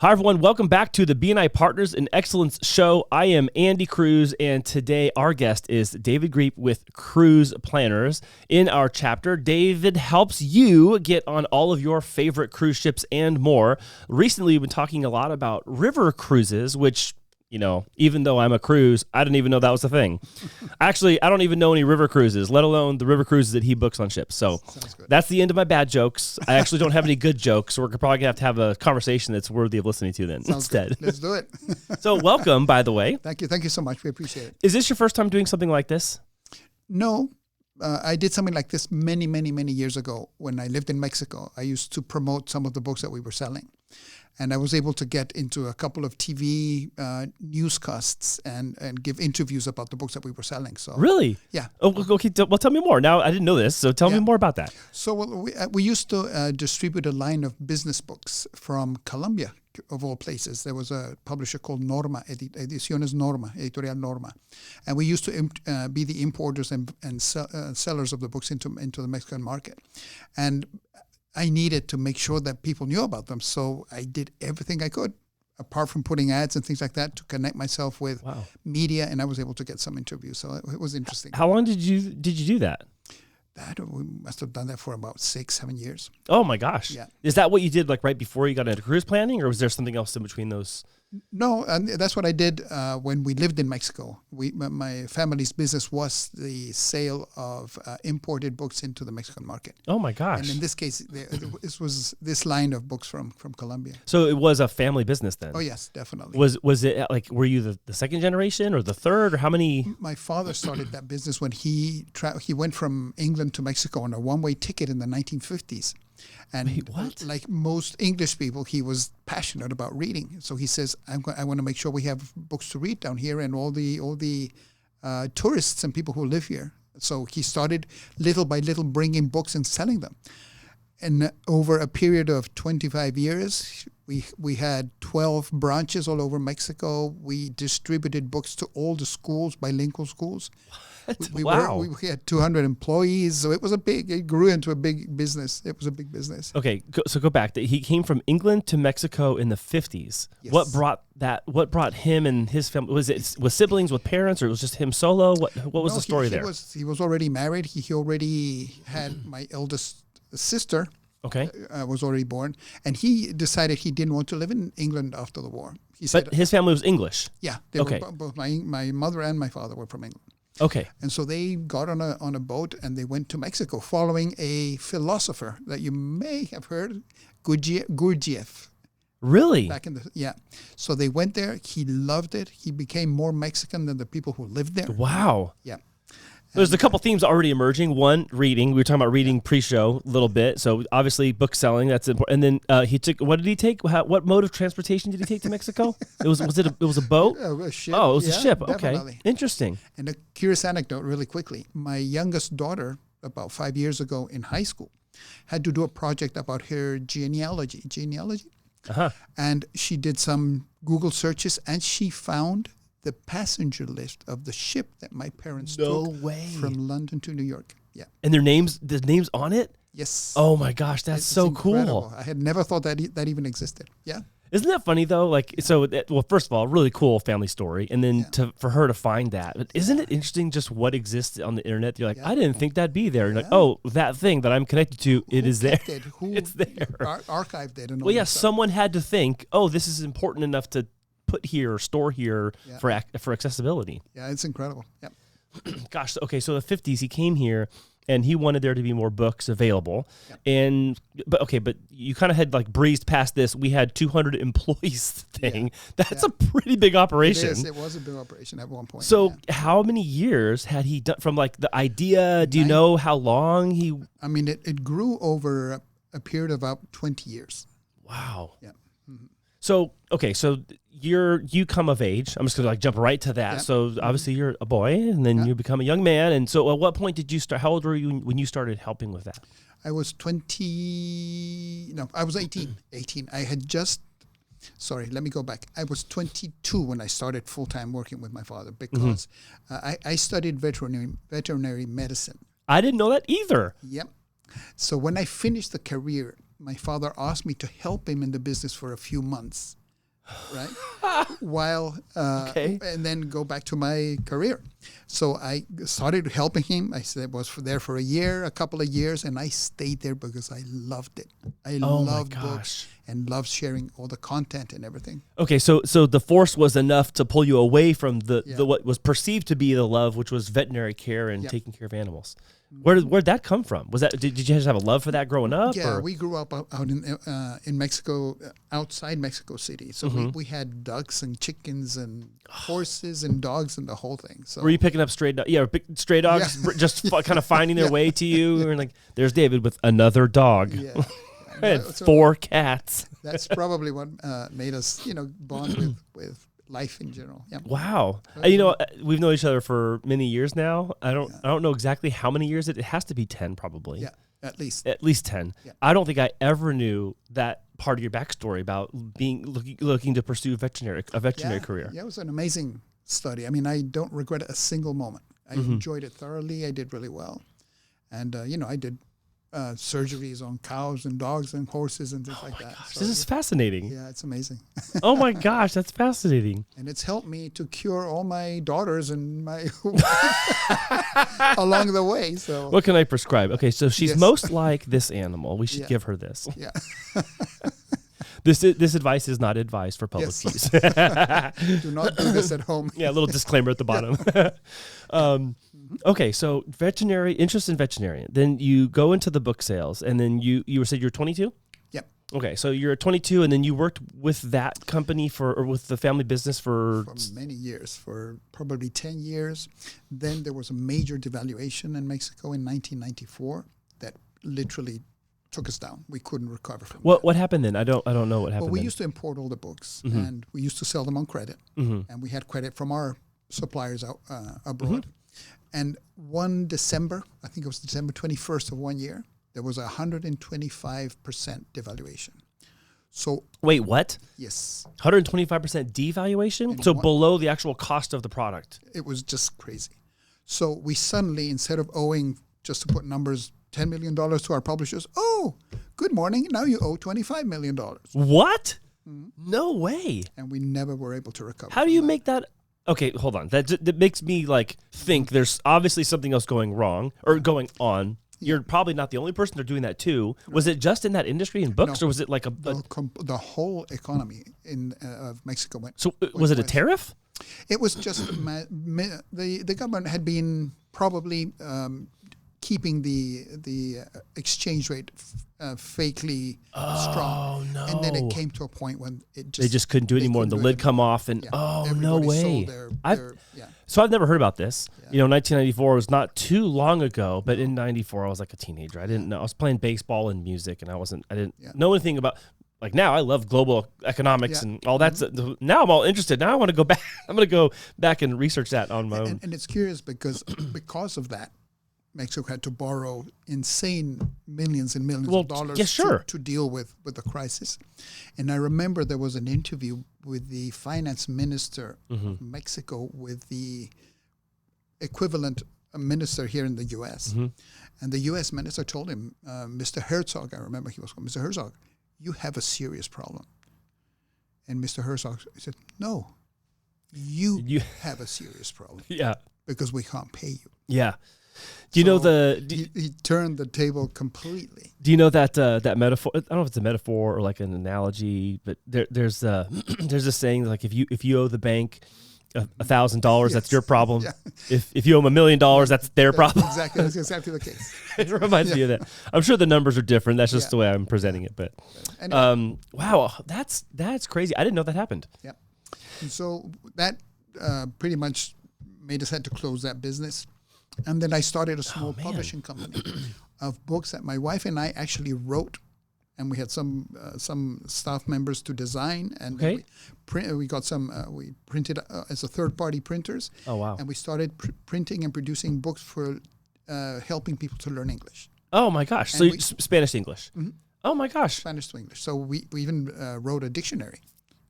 Hi, everyone. Welcome back to the BNI Partners In Excellence show. I am Andy Cruz, and today our guest is David Grepe with Cruise Planners. In our chapter, David helps you get on all of your favorite cruise ships and more. Recently, we've been talking a lot about river cruises, which, you know, even though I'm a cruise, I didn't even know that was a thing. Actually, I don't even know any river cruises, let alone the river cruises that he books on ships. So that's the end of my bad jokes. I actually don't have any good jokes, so we're probably going to have a conversation that's worthy of listening to then instead. Good. Let's do it. So welcome, by the way. Thank you. Thank you so much. We appreciate it. Is this your first time doing something like this? No, I did something like this many years ago when I lived in Mexico. I used to promote some of the books that we were selling. And I was able to get into a couple of TV newscasts and give interviews about the books that we were selling. So really? Yeah. Oh, okay. Well, tell me more. Now, I didn't know this, so tell me more about that. So we used to distribute a line of business books from Colombia, of all places. There was a publisher called Norma, Ediciones Norma, Editorial Norma. And we used to be the importers and sellers of the books into the Mexican market. And I needed to make sure that people knew about them. So I did everything I could, apart from putting ads and things like that, to connect myself with media, and I was able to get some interviews. So it was interesting. How long did you do that? We must have done that for about 6-7 years. Oh my gosh. Yeah. Is that what you did like right before you got into cruise planning, or was there something else in between those? No, and that's what I did when we lived in Mexico. My family's business was the sale of imported books into the Mexican market. Oh my gosh! And in this case, this line of books from Colombia. So it was a family business then. Oh yes, definitely. Was it like, were you the second generation or the third, or how many? My father started that business when he went from England to Mexico on a one-way ticket in the 1950s. And like most English people, he was passionate about reading. So he says, I want to make sure we have books to read down here and all the tourists and people who live here. So he started little by little bringing books and selling them. And over a period of 25 years, we had 12 branches all over Mexico. We distributed books to all the schools, bilingual schools. We had 200 employees, so it grew into a big business. It was a big business. Okay, so go back. He came from England to Mexico in the 50s. Yes. What brought him and his family? Was it with siblings, with parents, or it was just him solo? What was the story there? He was already married. He already had my eldest sister. Okay. Was already born, and he decided he didn't want to live in England after the war. He said, but his family was English. Yeah, they were both my mother and my father were from England. Okay. And so they got on a boat and they went to Mexico following a philosopher that you may have heard, Gurdjieff. Really? So they went there. He loved it. He became more Mexican than the people who lived there. Wow. Yeah. There's a couple themes already emerging. One, reading. We were talking about reading pre-show a little bit. So obviously book selling, that's important. And then he took, what did he take? What mode of transportation did he take to Mexico? It was a boat? A ship. Oh, it was a ship. Definitely. Okay. Interesting. And a curious anecdote really quickly. My youngest daughter, about 5 years ago in high school, had to do a project about her genealogy. Uh-huh. And she did some Google searches and she found the passenger list of the ship that my parents took from London to New York. Yeah. And the names on it? Yes. Oh my gosh, that's so incredible. cool. I had never thought that even existed. Yeah. Isn't that funny though? Like, well, first of all, really cool family story. And then for her to find that. But isn't it interesting just what exists on the internet? You're like, I didn't think that'd be there. And like, oh, that thing that I'm connected to, it's there. It's there. Archived it. And well, yeah, someone had to think, oh, this is important enough to put here or store here for accessibility. Yeah, it's incredible. Yeah. Gosh, okay, so the 50s, he came here and he wanted there to be more books available. Yeah. But you kind of had like breezed past this. We had 200 employees thing. Yeah. That's a pretty big operation. It was a big operation at one point. So how many years had he done from like the idea? Do you know how long he? I mean, it grew over a period of about 20 years. Wow. Yeah. Mm-hmm. So, okay, so you come of age. I'm just going to like jump right to that. Yeah. So obviously you're a boy and then you become a young man. And so at what point did you start, how old were you when you started helping with that? I was 18. 18. I had just, let me go back. I was 22 when I started full-time working with my father because I studied veterinary medicine. I didn't know that either. Yep. So when I finished the career, my father asked me to help him in the business for a few months. right? And then go back to my career. So I started helping him. I was there for a couple of years, and I stayed there because I loved it. I loved books and loved sharing all the content and everything. Okay, so the force was enough to pull you away from the what was perceived to be the love, which was veterinary care and taking care of animals. Where'd that come from? Was that did you just have a love for that growing up? Yeah, we grew up out in Mexico, outside Mexico City. So we had ducks and chickens and horses and dogs and the whole thing. So were you picking up stray dogs? Yeah, stray dogs just kind of finding their way to you, and like, there's David with another dog. Yeah. And 4 cats. That's probably what made us, bond with life in general. Yeah. Wow. We've known each other for many years now. I don't know exactly how many years. It has to be 10 probably. Yeah, at least. At least 10. Yeah. I don't think I ever knew that part of your backstory about looking to pursue a veterinary career. Yeah, it was an amazing study. I mean, I don't regret a single moment. I enjoyed it thoroughly. I did really well. And, I did surgeries on cows and dogs and horses and things like that. Gosh, so this is fascinating. Yeah, it's amazing. Oh my gosh, that's fascinating. And it's helped me to cure all my daughters and my along the way. So what can I prescribe? Okay, so she's most like this animal. We should give her this. Yeah. This advice is not advice for public use. Do not do this at home. Yeah, a little disclaimer at the bottom. Okay, so interest in veterinarian. Then you go into the book sales, and then you said you're 22? Yep. Okay, so you're 22, and then you worked with that company or with the family business for many years, for probably 10 years. Then there was a major devaluation in Mexico in 1994 that literally took us down. We couldn't recover from that. What happened then? I don't know what happened. Well, we then. used to import all the books, and we used to sell them on credit, and we had credit from our suppliers out abroad. And one December, I think it was December 21st of one year, there was 125% devaluation. So wait, what? Yes. 125% devaluation? So below the actual cost of the product. It was just crazy. So we suddenly, instead of owing, just to put numbers, $10 million to our publishers, good morning, now you owe $25 million. What? No way. And we never were able to recover. How do you make that? Okay, hold on. That makes me think there's obviously something else going wrong or going on. You're probably not the only person they're doing that to. No. Was it just in that industry in books, or was it like the whole economy of Mexico went? So was it a tariff? It was just the government had been probably keeping the exchange rate fakely strong. No. And then it came to a point when they just couldn't do it anymore, and the lid come off, and no way. So I've never heard about this. Yeah. 1994 was not too long ago, but in 94 I was like a teenager. I didn't know. I was playing baseball and music, and I didn't know anything about. Like now, I love global economics and all that. Now I'm all interested. Now I want to go back. I'm going to go back and research that on my own. And it's curious because of that, Mexico had to borrow insane millions and millions of dollars to deal with the crisis. And I remember there was an interview with the finance minister of Mexico with the equivalent minister here in the U.S. And the U.S. minister told him, Mr. Herzog, I remember he was called Mr. Herzog, you have a serious problem. And Mr. Herzog said, no, you have a serious problem. Yeah. Because we can't pay you. Yeah. Do you know he turned the table completely. Do you know that metaphor? I don't know if it's a metaphor or like an analogy, but there's a saying like if you owe the bank $1,000, that's your problem. Yeah. If you owe them $1 million, that's their problem. Exactly, that's exactly the case. It reminds me of that. I'm sure the numbers are different. That's just the way I'm presenting it. But anyway. Wow, that's crazy. I didn't know that happened. Yeah. And so that pretty much made us had to close that business. And then I started a small publishing company of books that my wife and I actually wrote, and we had some staff members to design, and we got some. We printed as a third-party printers. Oh wow! And we started printing and producing books for helping people to learn English. Oh my gosh! So Spanish to English. Mm-hmm. Oh my gosh! Spanish to English. So we even wrote a dictionary.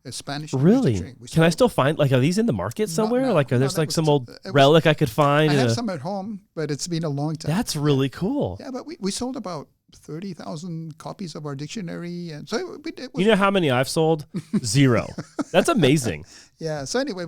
A Spanish. Really? Can I still find, are these in the market somewhere? There's some old relic I could find? I have some at home, but it's been a long time. That's really cool. Yeah, but we sold about 30,000 copies of our dictionary. And so you know how many I've sold? 0. That's amazing. Yeah. So anyway,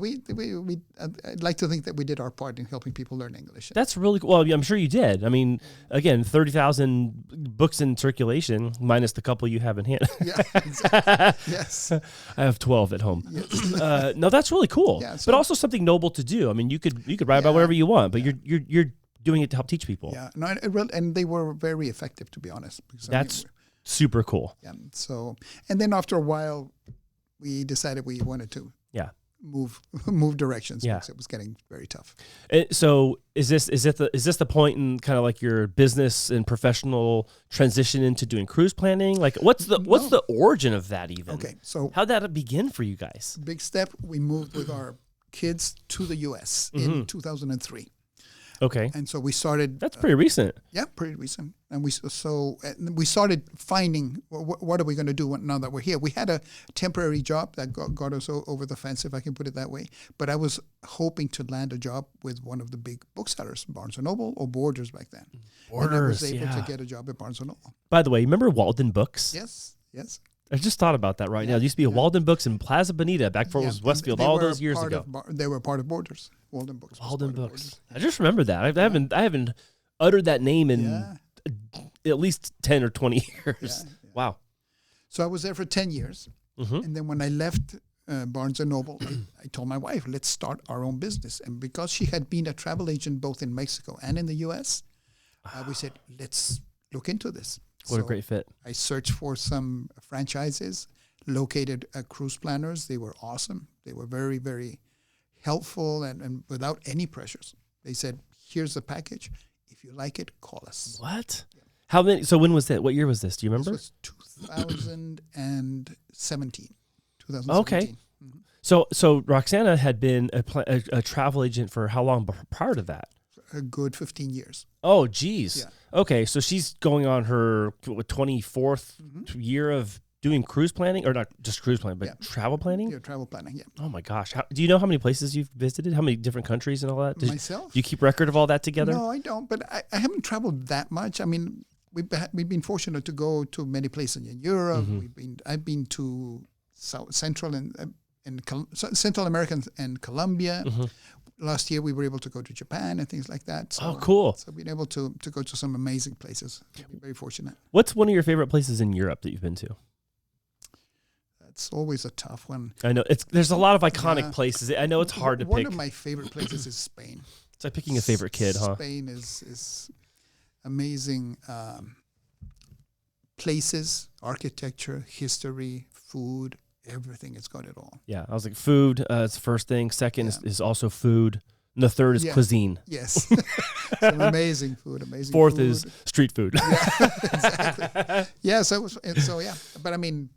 I'd like to think that we did our part in helping people learn English. That's really cool. Well, I'm sure you did. I mean, again, 30,000 books in circulation, minus the couple you have in hand. Yeah, exactly. Yes. I have 12 at home. Yes. No, that's really cool. Yeah, so, but also something noble to do. I mean, you could write about whatever you want, but you're doing it to help teach people. Yeah. No, and they were very effective, to be honest. Because, that's super cool. Yeah. So, and then after a while, we decided we wanted to move directions because it was getting very tough. So is this the point in kind of like your business and professional transition into doing cruise planning? Like what's the origin of that even? Okay, so how'd that begin for you guys? Big step. We moved with our kids to the U.S. in 2003. Okay. And so we started. That's pretty recent. Yeah, pretty recent. And we started finding what are we going to do now that we're here. We had a temporary job that got us over the fence, if I can put it that way. But I was hoping to land a job with one of the big booksellers, Barnes & Noble or Borders back then. Borders, and I was able to get a job at Barnes & Noble. By the way, you remember Walden Books? Yes. I just thought about that now. It used to be a Walden Books in Plaza Bonita back before it was Westfield all those years ago. They were part of Borders. Walden Books. Walden Books. I just remember that. I haven't uttered that name in at least 10 or 20 years. Yeah. Wow. So I was there for 10 years. And then when I left Barnes & Noble, I told my wife, let's start our own business. And because she had been a travel agent both in Mexico and in the U.S., we said, let's look into this. What a great fit. I searched for some franchises, located cruise planners. They were awesome. They were very, very helpful and without any pressures. They said, here's the package. If you like it, call us. What? Yeah. How many? So when was that? What year was this? Do you remember? This was 2017. Okay. Mm-hmm. So Roxana had been a travel agent for how long prior to that? A good 15 years. Oh, geez. Yeah. Okay, so she's going on her 24th year of doing cruise planning, or not just cruise planning, but travel planning? Yeah, travel planning, yeah. Oh, my gosh. Do you know how many places you've visited? How many different countries and all that? Myself? Do you keep record of all that together? No, I don't, but I haven't traveled that much. I mean, we've been fortunate to go to many places in Europe. I've been to Central America and Colombia. Last year, we were able to go to Japan and things like that. So, cool. So being able to go to some amazing places. Very fortunate. What's one of your favorite places in Europe that you've been to? That's always a tough one. I know. There's a lot of iconic places. I know it's hard to pick. One of my favorite places is Spain. It's like picking a favorite kid, huh? Spain is amazing places, architecture, history, food. Everything, it's got it all. Yeah, I was like, food, it's the first thing. Second is also food. And the third is cuisine. Yes. Some amazing food, amazing Fourth food. is street food. Yeah, exactly. Yeah, so yeah. But I mean,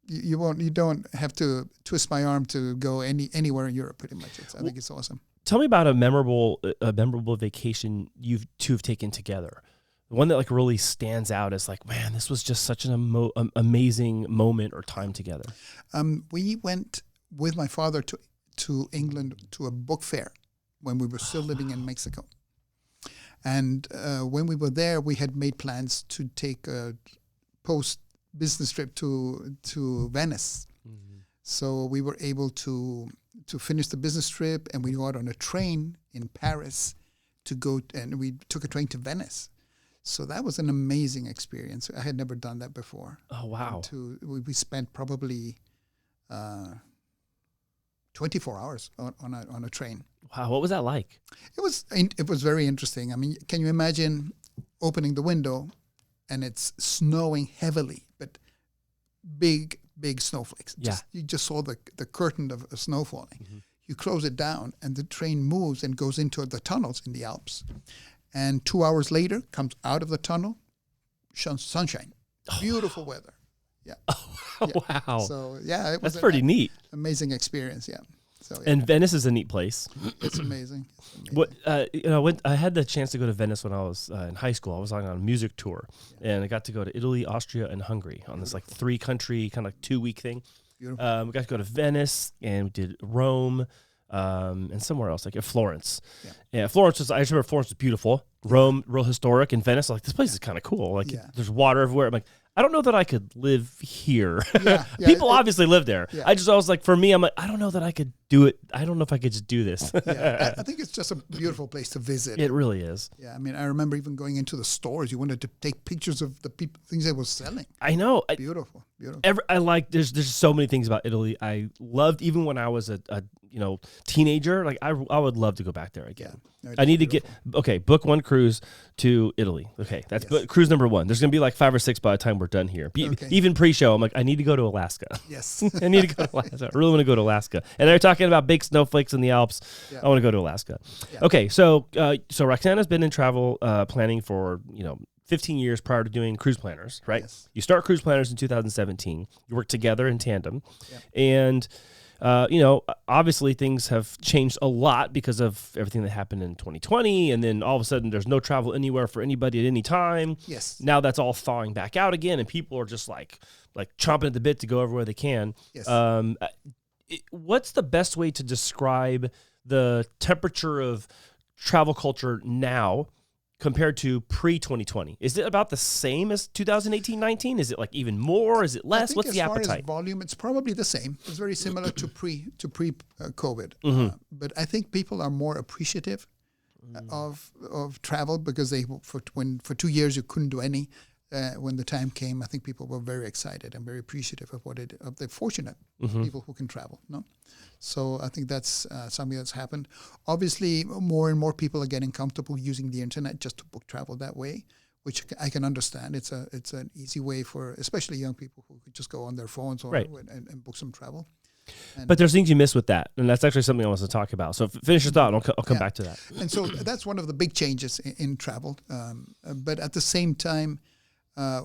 you don't have to twist my arm to go anywhere in Europe pretty much. I think it's awesome. Tell me about a memorable vacation you two have taken together. The one that like really stands out as like, man, this was just such an amazing moment or time together. We went with my father to England to a book fair when we were still living in Mexico. And when we were there, we had made plans to take a post-business trip to Venice. So we were able to finish the business trip, and we got on a train in Paris to go, and we took a train to Venice. So that was an amazing experience. I had never done that before. Oh, wow. We spent probably 24 hours on a train. Wow, what was that like? It was very interesting. I mean, can you imagine opening the window and it's snowing heavily, but big snowflakes. Yeah. You just saw the curtain of snow falling. You close it down and the train moves and goes into the tunnels in the Alps. And 2 hours later, comes out of the tunnel, sunshine, beautiful weather. Yeah. Wow. So yeah, it was that's pretty neat. Amazing experience. Yeah. So yeah. And Venice is a neat place. It's amazing. What I had the chance to go to Venice when I was in high school. I was on a music tour, and I got to go to Italy, Austria, and Hungary on this like 3-country kind of like 2-week thing. Beautiful. We got to go to Venice, and we did Rome. And somewhere else, like at Florence. Yeah, Florence I just remember Florence was beautiful. Rome, real historic. And Venice, like, this place is kind of cool. Like, there's water everywhere. I'm like, I don't know that I could live here. Yeah, People obviously live there. Yeah. I was like, for me, I'm like, I don't know that I could do it. I don't know if I could just do this. Yeah, I think it's just a beautiful place to visit. It really is. Yeah, I mean, I remember even going into the stores. You wanted to take pictures of the things they were selling. I know. Beautiful. There's so many things about Italy I loved, even when I was a teenager. Like I would love to go back there again. Yeah. No, I need to book one cruise to Italy. Okay, that's cruise number one. There's going to be like 5 or 6 by the time we're done here. Even pre-show, I'm like, I need to go to Alaska. Yes. I need to go to Alaska. I really want to go to Alaska. And they're talking about big snowflakes in the Alps. Yeah. I want to go to Alaska. Yeah. Okay, so Roxana's been in travel planning for 15 years prior to doing Cruise Planners, right? Yes. You start Cruise Planners in 2017. You work together in tandem, and obviously things have changed a lot because of everything that happened in 2020, and then all of a sudden there's no travel anywhere for anybody at any time. Yes. Now that's all thawing back out again, and people are just like chomping at the bit to go everywhere they can. Yes. What's the best way to describe the temperature of travel culture now compared to pre-2020? Is it about the same as 2018-19? Is it like even more? Is it less? What's the appetite? As far as volume, it's probably the same. It's very similar to pre-COVID. Mm-hmm. But I think people are more appreciative of travel because for 2 years you couldn't do any. When the time came, I think people were very excited and very appreciative of the fortunate people who can travel. No, so I think that's something that's happened. Obviously, more and more people are getting comfortable using the internet just to book travel that way, which I can understand. It's an easy way for especially young people who could just go on their phones and book some travel. But there's things you miss with that, and that's actually something I want to talk about. So finish your thought, and I'll come back to that. And so that's one of the big changes in travel. But at the same time,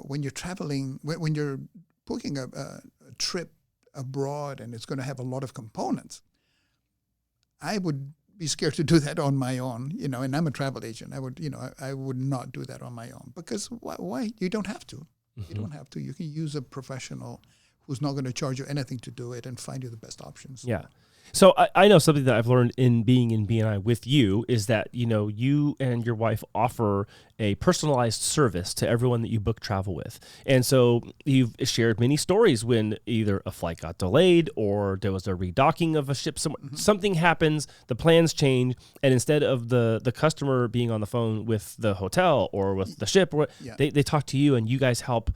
when you're traveling, when you're booking a trip abroad and it's going to have a lot of components, I would be scared to do that on my own, and I'm a travel agent. I would not do that on my own because why? You don't have to. Mm-hmm. You don't have to. You can use a professional who's not going to charge you anything to do it and find you the best options. Yeah. So I know something that I've learned in being in BNI with you is that, you and your wife offer a personalized service to everyone that you book travel with. And so you've shared many stories when either a flight got delayed or there was a redocking of a ship. Something happens, the plans change, and instead of the customer being on the phone with the hotel or with the ship, they talk to you and you guys help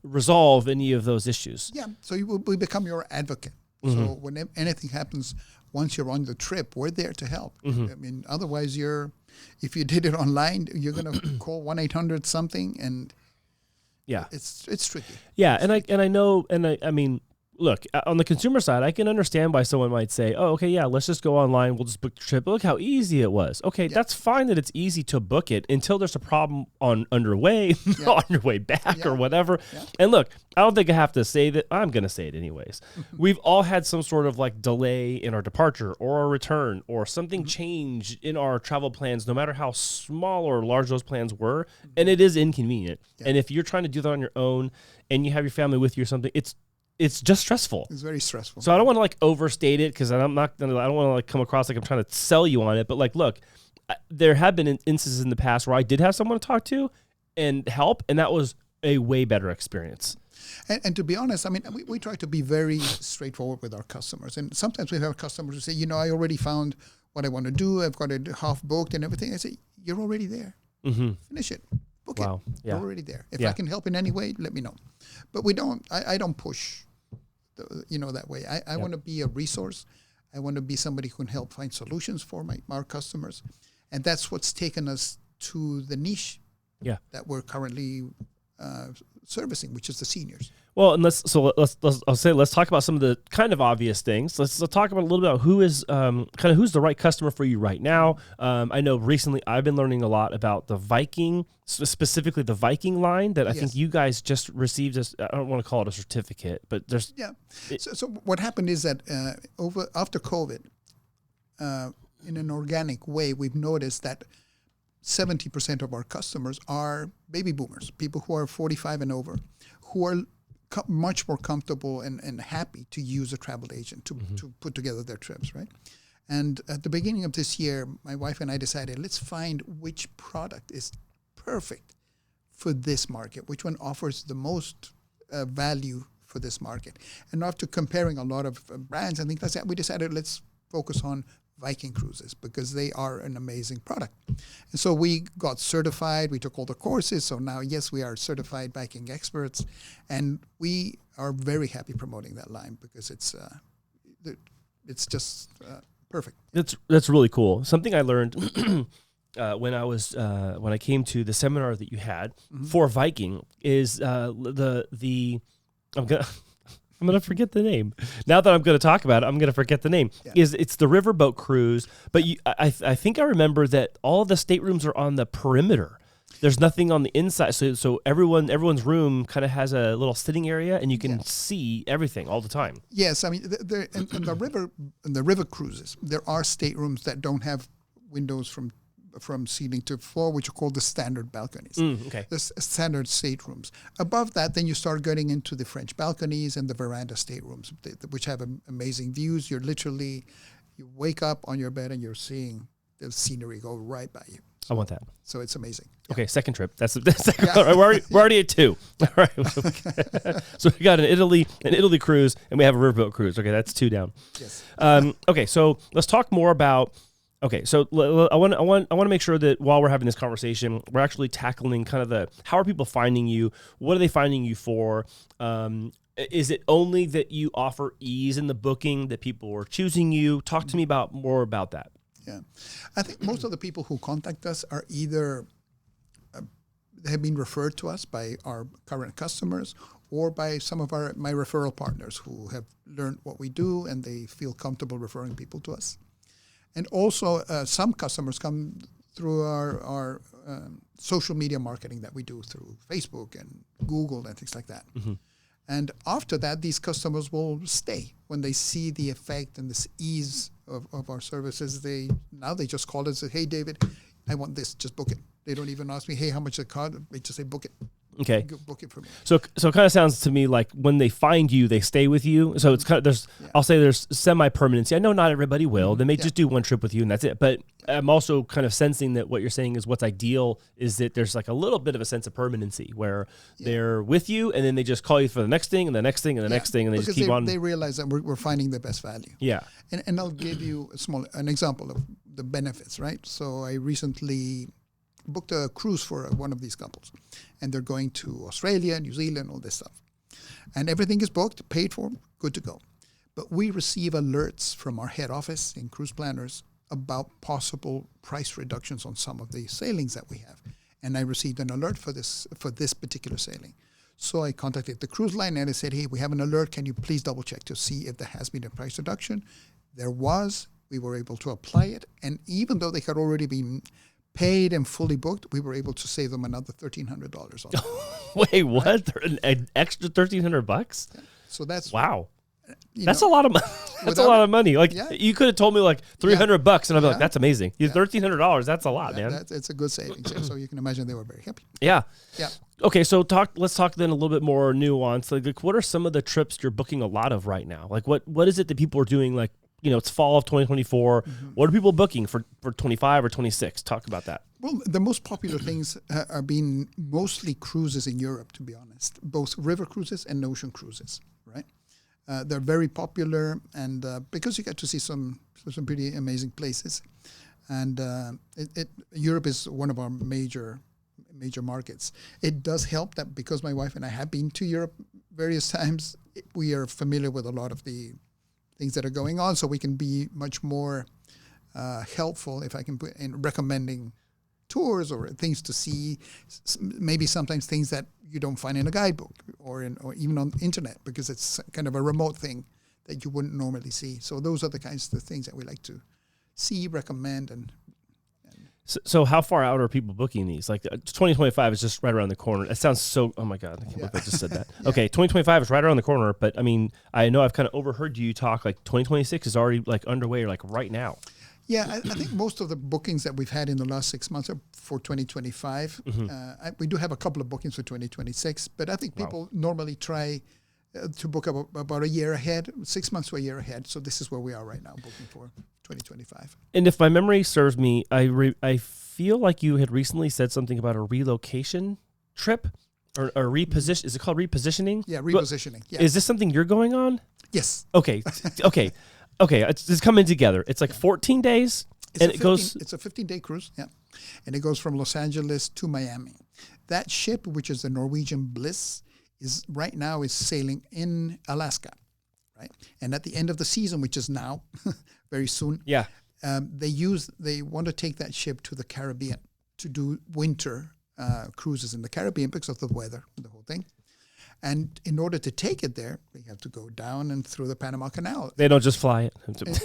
resolve any of those issues. Yeah, so we become your advocate. Mm-hmm. So when anything happens, once you're on the trip, we're there to help. Mm-hmm. I mean, otherwise if you did it online, you're going to call 1-800 something, and it's tricky. Yeah, I know, I mean, look, on the consumer side, I can understand why someone might say, oh, okay, yeah, let's just go online. We'll just book the trip. Look how easy it was. Okay, that's fine that it's easy to book it until there's a problem on underway, on your way back or whatever. Yeah. And look, I don't think I have to say that. I'm going to say it anyways. We've all had some sort of like delay in our departure or our return or something change in our travel plans, no matter how small or large those plans were. And it is inconvenient. Yeah. And if you're trying to do that on your own and you have your family with you or something, it's just stressful. It's very stressful. So I don't want to like overstate it because I don't want to like come across like I'm trying to sell you on it. But like, look, there have been instances in the past where I did have someone to talk to and help, and that was a way better experience. And to be honest, I mean, we try to be very straightforward with our customers. And sometimes we have customers who say, I already found what I want to do. I've got it half booked and everything. I say, you're already there. Mm-hmm. Finish it. Book it. Yeah. You're already there. If I can help in any way, let me know. But I don't push that way. I want to be a resource. I want to be somebody who can help find solutions for our customers. And that's what's taken us to the niche that we're currently servicing, which is the seniors. Well, and let's talk about some of the kind of obvious things. Let's talk about a little bit about who is who's the right customer for you right now. I know recently I've been learning a lot about the Viking, specifically the Viking line that I think you guys just received. I don't want to call it a certificate, but there's So what happened is that after COVID, in an organic way, we've noticed that 70% of our customers are baby boomers, people who are 45 and over, who are much more comfortable and happy to use a travel agent to put together their trips, right? And at the beginning of this year, my wife and I decided, let's find which product is perfect for this market, which one offers the most value for this market. And after comparing a lot of brands and things like that, we decided let's focus on Viking Cruises because they are an amazing product. And so we got certified. We took all the courses. So now, yes, we are certified Viking experts. And we are very happy promoting that line because it's just perfect. That's really cool. Something I learned when I came to the seminar that you had for Viking is I'm gonna forget the name. Now that I'm gonna talk about it, I'm gonna forget the name. Yeah. It's the riverboat cruise, but I think I remember that all the staterooms are on the perimeter. There's nothing on the inside, so everyone's room kind of has a little sitting area, and you can see everything all the time. Yes, I mean, in the river cruises, there are staterooms that don't have windows from ceiling to floor, which are called the standard balconies. Okay. The standard staterooms. Above that, then you start getting into the French balconies and the veranda staterooms, which have amazing views. You wake up on your bed and you're seeing the scenery go right by you. I want that. So it's amazing. Okay, second trip. That's yeah. We're already at 2. All right. So we got an Italy cruise, and we have a riverboat cruise. Okay, that's 2 down. Yes. Okay, so let's talk more about. Okay, so I want to make sure that while we're having this conversation, we're actually tackling kind of how are people finding you? What are they finding you for? Is it only that you offer ease in the booking that people are choosing you? Talk to me more about that. Yeah, I think most of the people who contact us are either have been referred to us by our current customers or by some of my referral partners who have learned what we do and they feel comfortable referring people to us. And also, some customers come through our social media marketing that we do through Facebook and Google and things like that. Mm-hmm. And after that, these customers will stay when they see the effect and this ease of our services. They just call us and say, "Hey, David, I want this. Just book it." They don't even ask me, "Hey, how much it cost?" They just say, "Book it." Okay. Book it for me. So it kind of sounds to me like when they find you, they stay with you. So it's kind of I'll say there's semi-permanency. I know not everybody will. They may just do one trip with you and that's it. But I'm also kind of sensing that what you're saying is what's ideal is that there's like a little bit of a sense of permanency where they're with you and then they just call you for the next thing and the next thing and the next thing and they just keep on. They realize that we're finding the best value. Yeah. And I'll give you an example of the benefits, right? So I recently booked a cruise for one of these couples, and they're going to Australia, New Zealand, all this stuff. And everything is booked, paid for, good to go. But we receive alerts from our head office in Cruise Planners about possible price reductions on some of the sailings that we have. And I received an alert for this particular sailing. So I contacted the cruise line and I said, "Hey, we have an alert. Can you please double check to see if there has been a price reduction?" There was. We were able to apply it. And even though they had already been paid and fully booked, we were able to save them another $1,300 on it. Wait, what? Right? An extra $1,300? Yeah. So that's wow. That's a lot of money. That's a lot of money. Like you could have told me like $300 and I'd be like, "That's amazing." $1,300. That's a lot, man. It's a good savings. So you can imagine they were very happy. Yeah. Yeah. Okay, so let's talk then a little bit more nuance. Like what are some of the trips you're booking a lot of right now? Like what is it that people are doing? Like, it's fall of 2024. Mm-hmm. What are people booking for 25 or 26? Talk about that. Well, the most popular things are being mostly cruises in Europe, to be honest, both river cruises and ocean cruises, right? They're very popular, and because you get to see some pretty amazing places. And Europe is one of our major markets. It does help that because my wife and I have been to Europe various times, we are familiar with a lot of the things that are going on, so we can be much more helpful if I can put in recommending tours or things to see, maybe sometimes things that you don't find in a guidebook or even on the internet because it's kind of a remote thing that you wouldn't normally see. So those are the kinds of things that we like to see, recommend, and So how far out are people booking these? Like 2025 is just right around the corner. It sounds so, oh my God, I can't believe I just said that. Yeah. Okay, 2025 is right around the corner, but I mean, I know I've kind of overheard you talk like 2026 is already like underway or like right now. Yeah, I think most of the bookings that we've had in the last 6 months are for 2025. Mm-hmm. We do have a couple of bookings for 2026, but I think people normally try to book about a year ahead, 6 months to a year ahead. So this is where we are right now, booking for 2025. And if my memory serves me, I feel like you had recently said something about a relocation trip. or reposition. Is it called repositioning? Yeah, repositioning. Yeah. Is this something you're going on? Yes. Okay. It's coming together. It's like 14 days, and It's a 15-day cruise. Yeah, and it goes from Los Angeles to Miami. That ship, which is the Norwegian Bliss, is right now sailing in Alaska, right? And at the end of the season, which is now, very soon. Yeah. They want to take that ship to the Caribbean to do winter cruises in the Caribbean because of the weather, the whole thing. And in order to take it there, they have to go down and through the Panama Canal. They don't just fly it.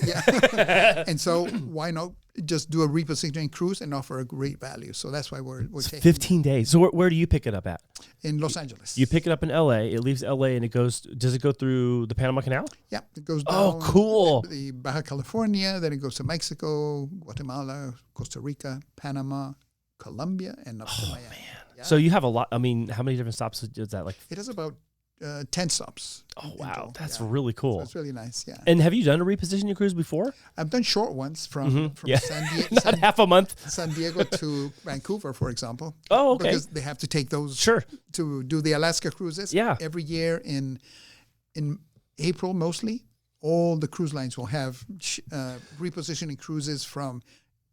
Yeah. And so why not just do a repositioning cruise and offer a great value? So that's why we're taking 15 days. So where do you pick it up at? In Los Angeles. You pick it up in L.A. It leaves L.A. and does it go through the Panama Canal? Yeah, it goes down. Oh, cool. The Baja California, then it goes to Mexico, Guatemala, Costa Rica, Panama, Colombia, and up to Miami. Man. Yeah. So you have a lot. I mean, how many different stops is that? Like, it has about 10 stops. Oh, wow. Total. That's really cool. So that's really nice, yeah. And have you done a repositioning cruise before? I've done short ones from Not half a month. San Diego to Vancouver, for example. Oh, okay. Because they have to take those to do the Alaska cruises. Yeah. Every year in April, mostly, all the cruise lines will have repositioning cruises from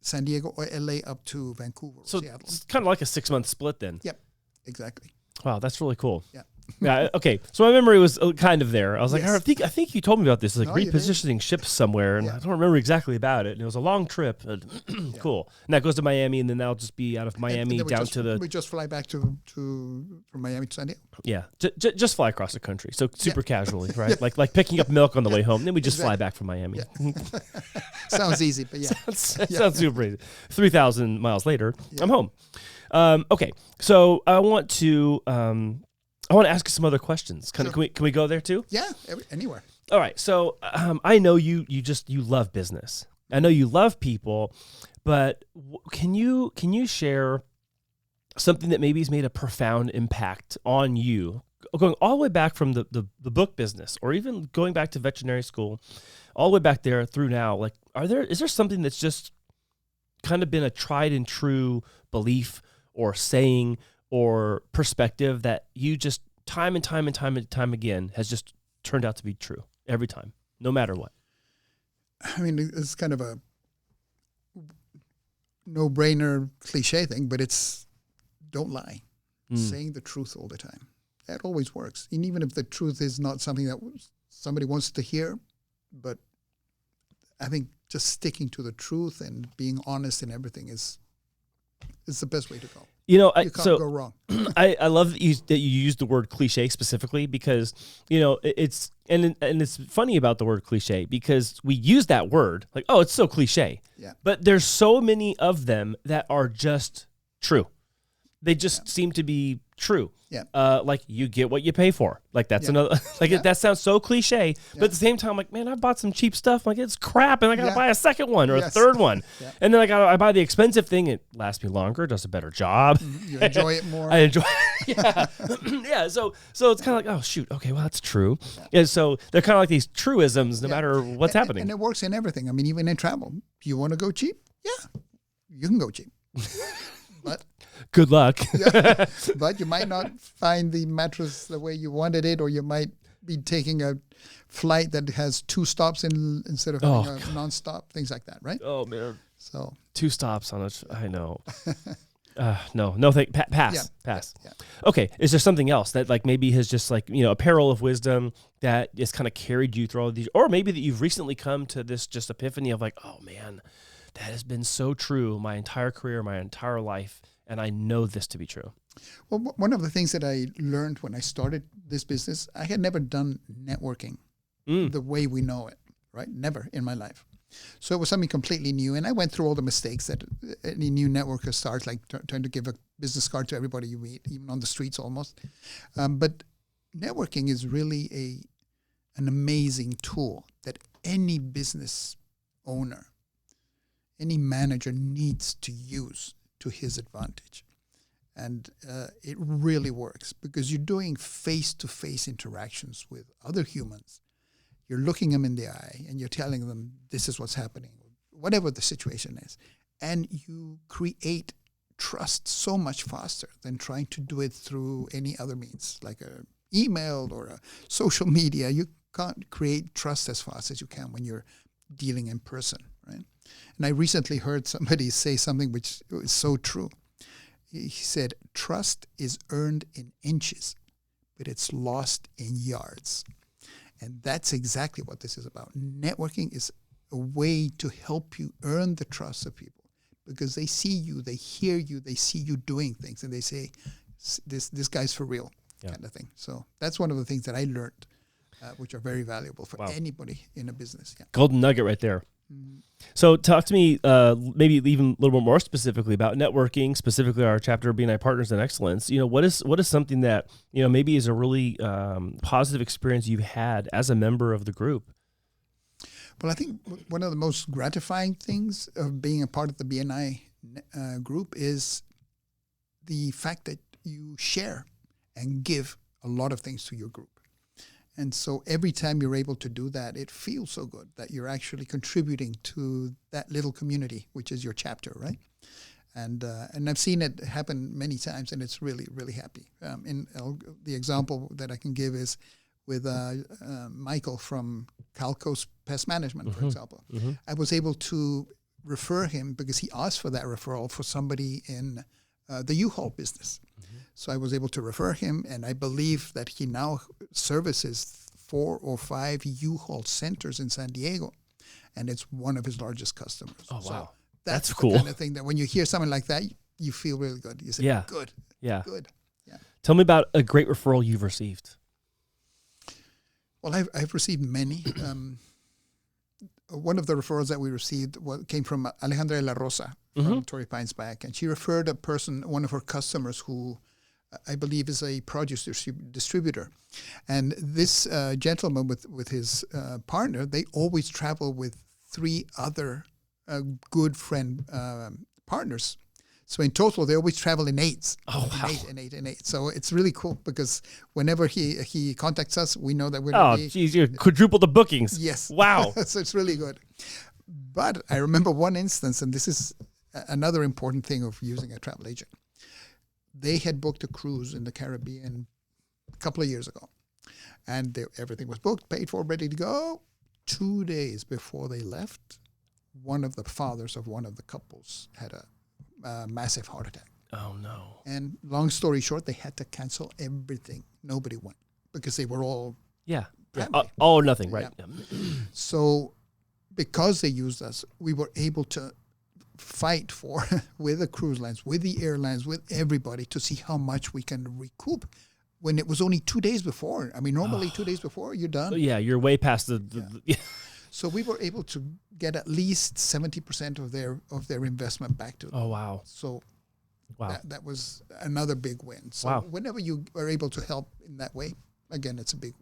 San Diego or LA up to Vancouver or Seattle. It's kind of like a 6-month split then. Yep, exactly. Wow, that's really cool. Yeah. Yeah. Okay. So my memory was kind of there. I was like, Yes. I think you told me about this, like No, you did. repositioning ships somewhere, and I don't remember exactly about it. And it was a long trip. Cool. And that goes to Miami, and then that'll just be out of Miami then down to the. We just fly back from Miami to San Diego. Yeah, just fly across the country. So super casually, right? Like picking up milk on the way home. Then we just fly back from Miami. Yeah. Sounds easy, but yeah. Sounds super easy. 3,000 miles later, I'm home. Okay, so I want to ask you some other questions. Can we go there too? Yeah, anywhere. All right. So I know you love business. I know you love people, but can you share something that maybe has made a profound impact on you, going all the way back from the book business, or even going back to veterinary school, all the way back there through now? Like, is there something that's just kind of been a tried and true belief or saying or perspective that you just time and time again has just turned out to be true every time, no matter what? I mean, it's kind of a no-brainer cliche thing, but it's don't lie. Saying the truth all the time. That always works. And even if the truth is not something that somebody wants to hear, but I think just sticking to the truth and being honest in everything is the best way to go. You know, you can't go wrong. I love that you use the word cliche specifically, because it's funny about the word cliche, because we use that word like, oh, it's so cliche. Yeah. But there's so many of them that are just true. They just seem to be true. Yeah. Like, you get what you pay for. Like, that's another, that sounds so cliche, but at the same time, I'm like, man, I bought some cheap stuff. Like, it's crap, and I got to buy a second one or a third one. And then I buy the expensive thing. It lasts me longer, does a better job. You enjoy it more. I enjoy it. Yeah. Yeah. So it's kind of like, oh, shoot. Okay, well, that's true. And so they're kind of like these truisms no matter what's happening. And it works in everything. I mean, even in travel. You want to go cheap? Yeah. You can go cheap. But good luck. But you might not find the mattress the way you wanted it, or you might be taking a flight that has 2 stops instead of having a non-stop, things like that, right? Oh, man. So 2 stops on it. I know. No, pass. Yeah. Okay. Is there something else that like maybe has just like, a parallel of wisdom that has kind of carried you through all of these, or maybe that you've recently come to this just epiphany of like, oh man, that has been so true my entire career, my entire life, and I know this to be true? Well, one of the things that I learned when I started this business, I had never done networking the way we know it, right? Never in my life. So it was something completely new, and I went through all the mistakes that any new networker starts, like trying to give a business card to everybody you meet, even on the streets almost. But networking is really an amazing tool that any business owner, any manager needs to use to his advantage. And it really works because you're doing face-to-face interactions with other humans. You're looking them in the eye and you're telling them this is what's happening, whatever the situation is. And you create trust so much faster than trying to do it through any other means, like a email or a social media. You can't create trust as fast as you can when you're dealing in person, right? And I recently heard somebody say something which is so true. He said, trust is earned in inches, but it's lost in yards. And that's exactly what this is about. Networking is a way to help you earn the trust of people, because they see you, they hear you, they see you doing things, and they say, this guy's for real, kind of thing. So that's one of the things that I learned, which are very valuable for anybody in a business. Yeah. Golden nugget right there. Mm-hmm. So talk to me maybe even a little bit more specifically about networking, specifically our chapter BNI Partners in Excellence. What is something that, maybe is a really positive experience you've had as a member of the group? Well, I think one of the most gratifying things of being a part of the BNI group is the fact that you share and give a lot of things to your group. And so every time you're able to do that, it feels so good that you're actually contributing to that little community, which is your chapter, right? And I've seen it happen many times, and it's really, really happy. The example that I can give is with Michael from Calco's Pest Management, for example. Mm-hmm. I was able to refer him because he asked for that referral for somebody in the U-Haul business. Mm-hmm. So I was able to refer him, and I believe that he now services 4 or 5 U-Haul centers in San Diego, and it's one of his largest customers. Oh, wow. So that's the cool. kind of thing that when you hear something like that, you feel really good. You say, good. Yeah. Good. Yeah. Tell me about a great referral you've received. Well, I've received many. One of the referrals that we received came from Alejandra La Rosa from Torrey Pines Back, and she referred a person, one of her customers, who I believe is a produce distributor. And this gentleman with his partner, they always travel with 3 other good friend partners. So in total, they always travel in 8s. Oh, wow. 8. So it's really cool because whenever he contacts us, we know that we're geez, you quadruple the bookings. Yes. Wow. So it's really good. But I remember one instance, and this is another important thing of using a travel agent. They had booked a cruise in the Caribbean a couple of years ago. And everything was booked, paid for, ready to go. 2 days before they left, one of the fathers of one of the couples had a massive heart attack. Oh, no. And long story short, they had to cancel everything. Nobody went because they were all all or nothing, right? Yeah. So because they used us, we were able to fight for with the cruise lines, with the airlines, with everybody to see how much we can recoup when it was only 2 days before. I mean, normally 2 days before, you're done. Yeah, you're way past the So we were able to get at least 70% of their investment back to them. Oh, wow. So wow. That was another big win. So whenever you are able to help in that way, again, it's a big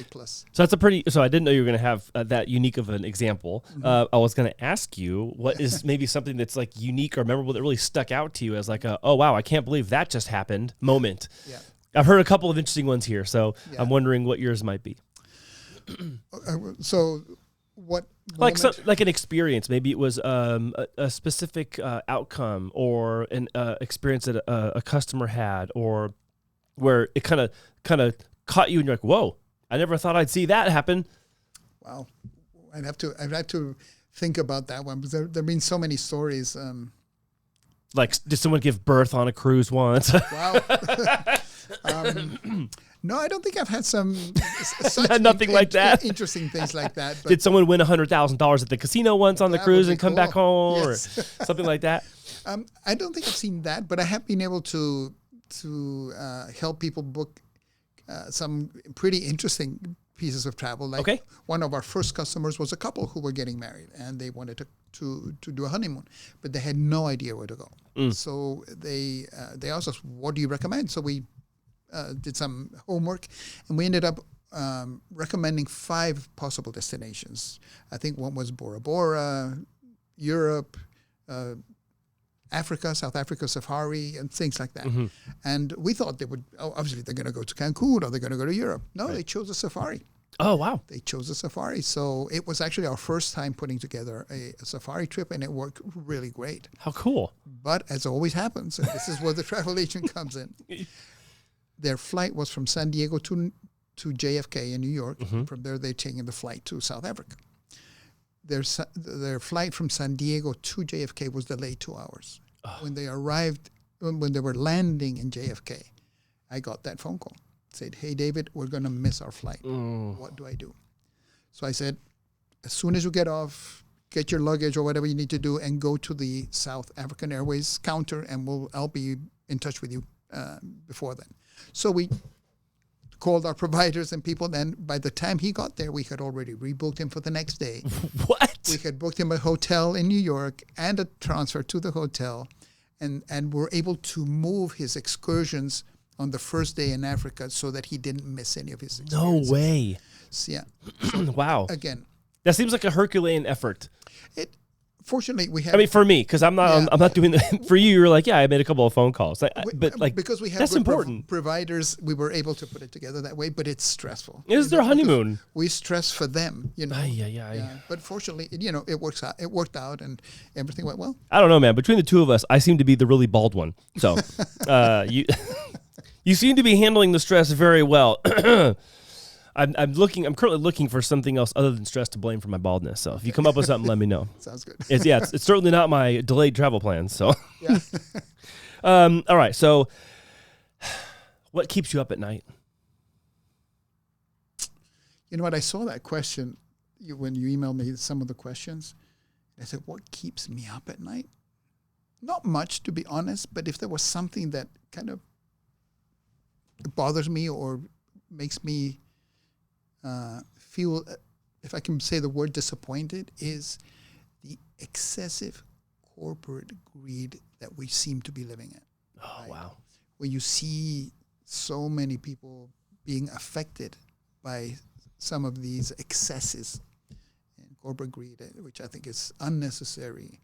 plus. So that's so I didn't know you were going to have that unique of an example. Mm-hmm. I was going to ask you, what is maybe something that's like unique or memorable that really stuck out to you as like oh, wow, I can't believe that just happened moment. Yeah. I've heard a couple of interesting ones here, so I'm wondering what yours might be. So what like an experience? Maybe it was a specific outcome or an experience that a customer had, or where it kind of caught you and you're like, whoa, I never thought I'd see that happen. Wow, I'd have to think about that one because there've been so many stories. Like, did someone give birth on a cruise once? Wow. No, I don't think I've had some nothing like that. Interesting things like that. But did someone win $100,000 at the casino once on the cruise and come back home, yes. or something like that? I don't think I've seen that, but I have been able to help people book some pretty interesting pieces of travel. Like one of our first customers was a couple who were getting married, and they wanted to do a honeymoon, but they had no idea where to go. So they asked us, "What do you recommend?" So we did some homework, and we ended up recommending 5 possible destinations. I think one was Bora Bora, Europe, Africa, South Africa Safari, and things like that. Mm-hmm. And we thought they would, obviously they're going to go to Cancun or they're going to go to Europe. No, they chose a safari. Oh, wow. They chose a safari. So it was actually our first time putting together a safari trip, and it worked really great. How cool. But as always happens, and this is where the travel agent comes in. Their flight was from San Diego to JFK in New York. Mm-hmm. From there, they're taking the flight to South Africa. Their flight from San Diego to JFK was delayed 2 hours. Oh. When they arrived, when they were landing in JFK, I got that phone call. Said, "Hey, David, we're going to miss our flight. What do I do?" So I said, as soon as you get off, get your luggage or whatever you need to do and go to the South African Airways counter, and I'll be in touch with you before then. So we called our providers and people. Then by the time he got there, we had already rebooked him for the next day. What? We had booked him a hotel in New York and a transfer to the hotel, and were able to move his excursions on the first day in Africa so that he didn't miss any of his experiences. No way. So, yeah. Wow. Again, that seems like a Herculean effort. Fortunately, we have. I mean, for me, because I'm not doing that. For you, you're like, yeah, I made a couple of phone calls. But like, because we have that's important. Providers, we were able to put it together that way. But it's stressful. It is their honeymoon. We stress for them, Yeah. But fortunately, it works out. It worked out, and everything went well. I don't know, man. Between the two of us, I seem to be the really bald one. So, you seem to be handling the stress very well. I'm currently looking for something else other than stress to blame for my baldness. So if you come up with something, let me know. Sounds good. It's certainly not my delayed travel plans. So, yeah. All right. So, what keeps you up at night? You know what? I saw that question when you emailed me some of the questions. I said, what keeps me up at night? Not much, to be honest, but if there was something that kind of bothers me or makes me feel, if I can say the word disappointed, is the excessive corporate greed that we seem to be living in. Oh, right? Wow. Where you see so many people being affected by some of these excesses in corporate greed, which I think is unnecessary.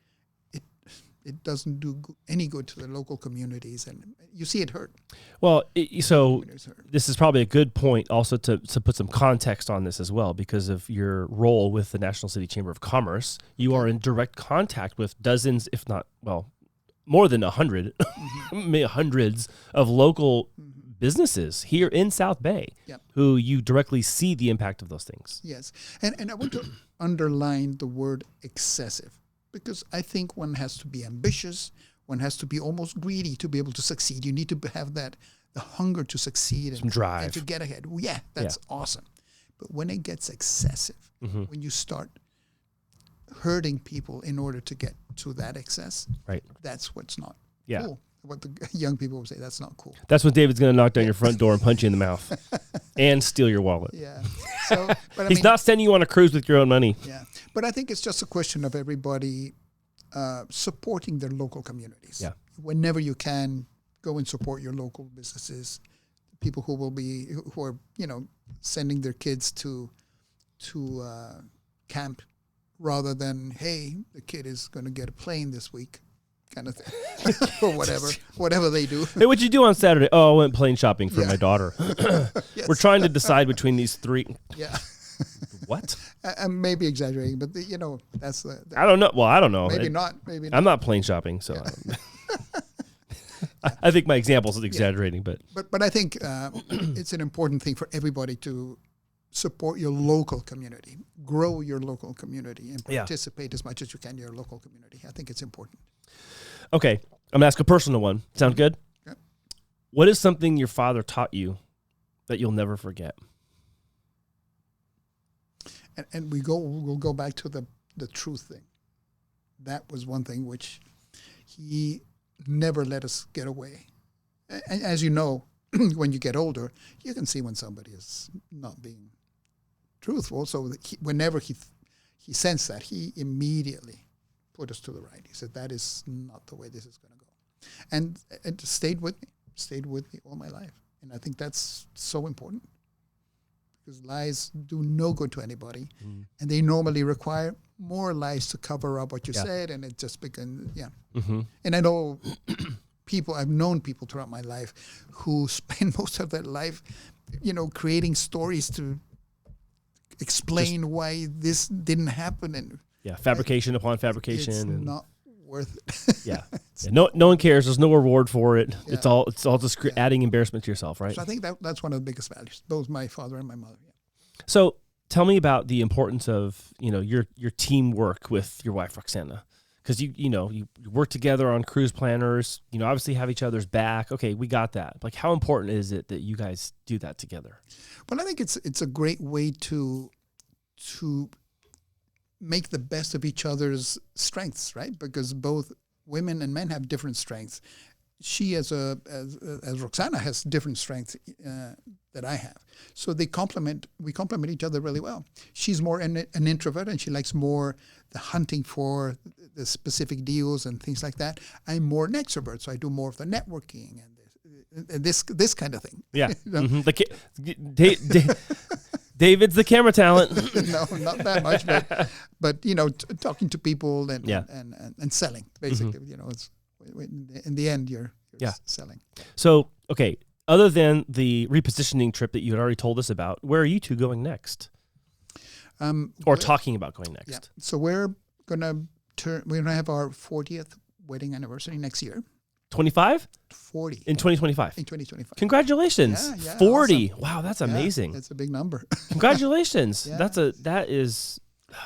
It doesn't do any good to the local communities, and you see it hurt. Well, this is probably a good point also to put some context on this as well, because of your role with the National City Chamber of Commerce. You are in direct contact with dozens, if not, more than 100, hundreds of local businesses here in South Bay, who you directly see the impact of those things. Yes, and I want to underline the word excessive, because I think one has to be ambitious, one has to be almost greedy to be able to succeed. You need to have the hunger to succeed and drive and to get ahead. Yeah, that's awesome. But when it gets excessive, when you start hurting people in order to get to that excess, right? That's what's not cool. What the young people would say, that's not cool. That's when David's going to knock down your front door and punch you in the mouth and steal your wallet. Yeah. So, but he's not sending you on a cruise with your own money. Yeah. But I think it's just a question of everybody supporting their local communities. Yeah. Whenever you can, go and support your local businesses. People who are sending their kids to camp, rather than, hey, the kid is going to get a plane this week, kind of thing, or whatever they do. Hey, what'd you do on Saturday? Oh, I went plane shopping for my daughter. Yes. We're trying to decide between these three. Yeah. What? I'm maybe exaggerating, but that's the. I don't know. Well, I don't know. Maybe not. I'm not plane shopping, so. Yeah. I think my example is exaggerating, but I think it's an important thing for everybody to support your local community, grow your local community, and participate as much as you can in your local community. I think it's important. Okay, I'm going to ask a personal one. Sound good? Yeah. What is something your father taught you that you'll never forget? And we'll go back to the truth thing. That was one thing which he never let us get away. And as you know, when you get older, you can see when somebody is not being truthful. So whenever he sensed that, he immediately put us to the right. He said, that is not the way this is going to go. And it stayed with me all my life. And I think that's so important, because lies do no good to anybody. And they normally require more lies to cover up what you said, and it just becomes, And I know I've known people throughout my life who spend most of their life, creating stories to explain why this didn't happen. And fabrication upon fabrication. It's and not worth it. yeah. No one cares. There's no reward for it. Yeah. It's all just adding embarrassment to yourself, right? So I think that's one of the biggest values, both my father and my mother. Yeah. So tell me about the importance of, your teamwork with your wife, Roxana. Because you work together on cruise planners, obviously have each other's back. Okay, we got that. Like, how important is it that you guys do that together? Well, I think it's a great way to make the best of each other's strengths, right? Because both women and men have different strengths. She, as Roxana, has different strengths that I have. So we complement each other really well. She's more an introvert, and she likes more the hunting for the specific deals and things like that. I'm more an extrovert, so I do more of the networking and this kind of thing. Yeah. David's the camera talent. No, not that much, but talking to people and selling, basically. It's in the end you're selling. So, okay, other than the repositioning trip that you had already told us about, where are you two going next? Or talking about going next? Yeah. So we're gonna have our 40th wedding anniversary next year. 25? 40. In 2025? In 2025. Congratulations. Yeah, 40. Awesome. Wow, that's amazing. It's a big number. Congratulations. That is,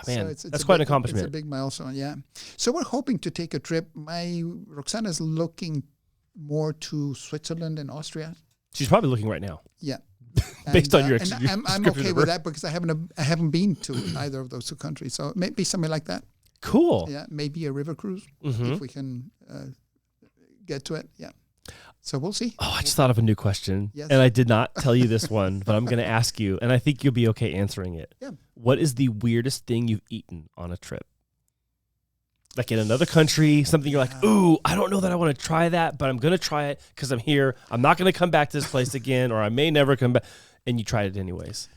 man, so that's quite an accomplishment. It's a big milestone, yeah. So we're hoping to take a trip. Roxana's looking more to Switzerland and Austria. She's probably looking right now. Yeah. Based on your I'm okay with that because I haven't been to either of those two countries. So maybe something like that. Cool. Yeah, maybe a river cruise if we can get to it. Yeah. So we'll see. Oh, I just thought of a new question. Yes. And I did not tell you this one, but I'm going to ask you, and I think you'll be okay answering it. Yeah. What is the weirdest thing you've eaten on a trip? Like in another country, something you're like, ooh, I don't know that I want to try that, but I'm going to try it because I'm here. I'm not going to come back to this place again, or I may never come back. And you tried it anyways.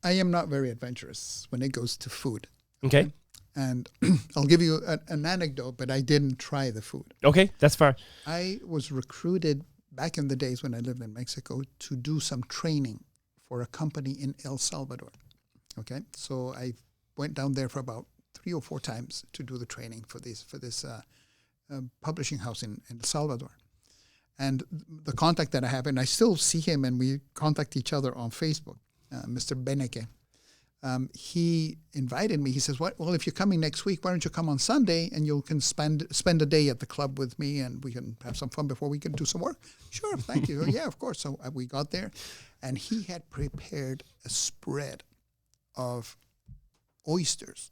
I am not very adventurous when it goes to food. Okay. And I'll give you an anecdote, but I didn't try the food. Okay, that's fair. I was recruited back in the days when I lived in Mexico to do some training for a company in El Salvador. Okay, so I went down there for about 3 or 4 times to do the training for this publishing house in El Salvador. And the contact that I have, and I still see him, and we contact each other on Facebook, Mr. Beneke. He invited me. He says, well, if you're coming next week, why don't you come on Sunday and you can spend a day at the club with me and we can have some fun before we can do some work? Sure, thank you. Yeah, of course. So we got there, and he had prepared a spread of oysters,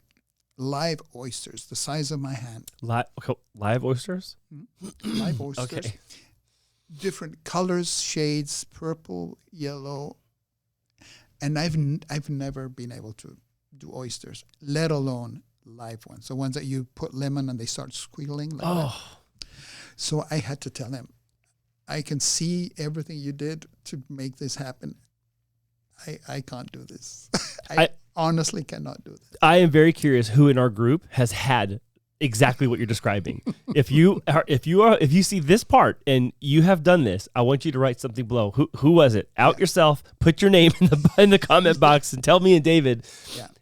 live oysters, the size of my hand. Live oysters? Mm-hmm. Live oysters. Okay. Different colors, shades, purple, yellow. And I've never been able to do oysters, let alone live ones. So ones that you put lemon and they start squiggling. Like that. So I had to tell him, I can see everything you did to make this happen. I can't do this. I honestly cannot do this. I am very curious who in our group has had exactly what you're describing. If you see this part and you have done this, I want you to write something below. Who was it? Out yourself. Put your name in the comment box and tell me and David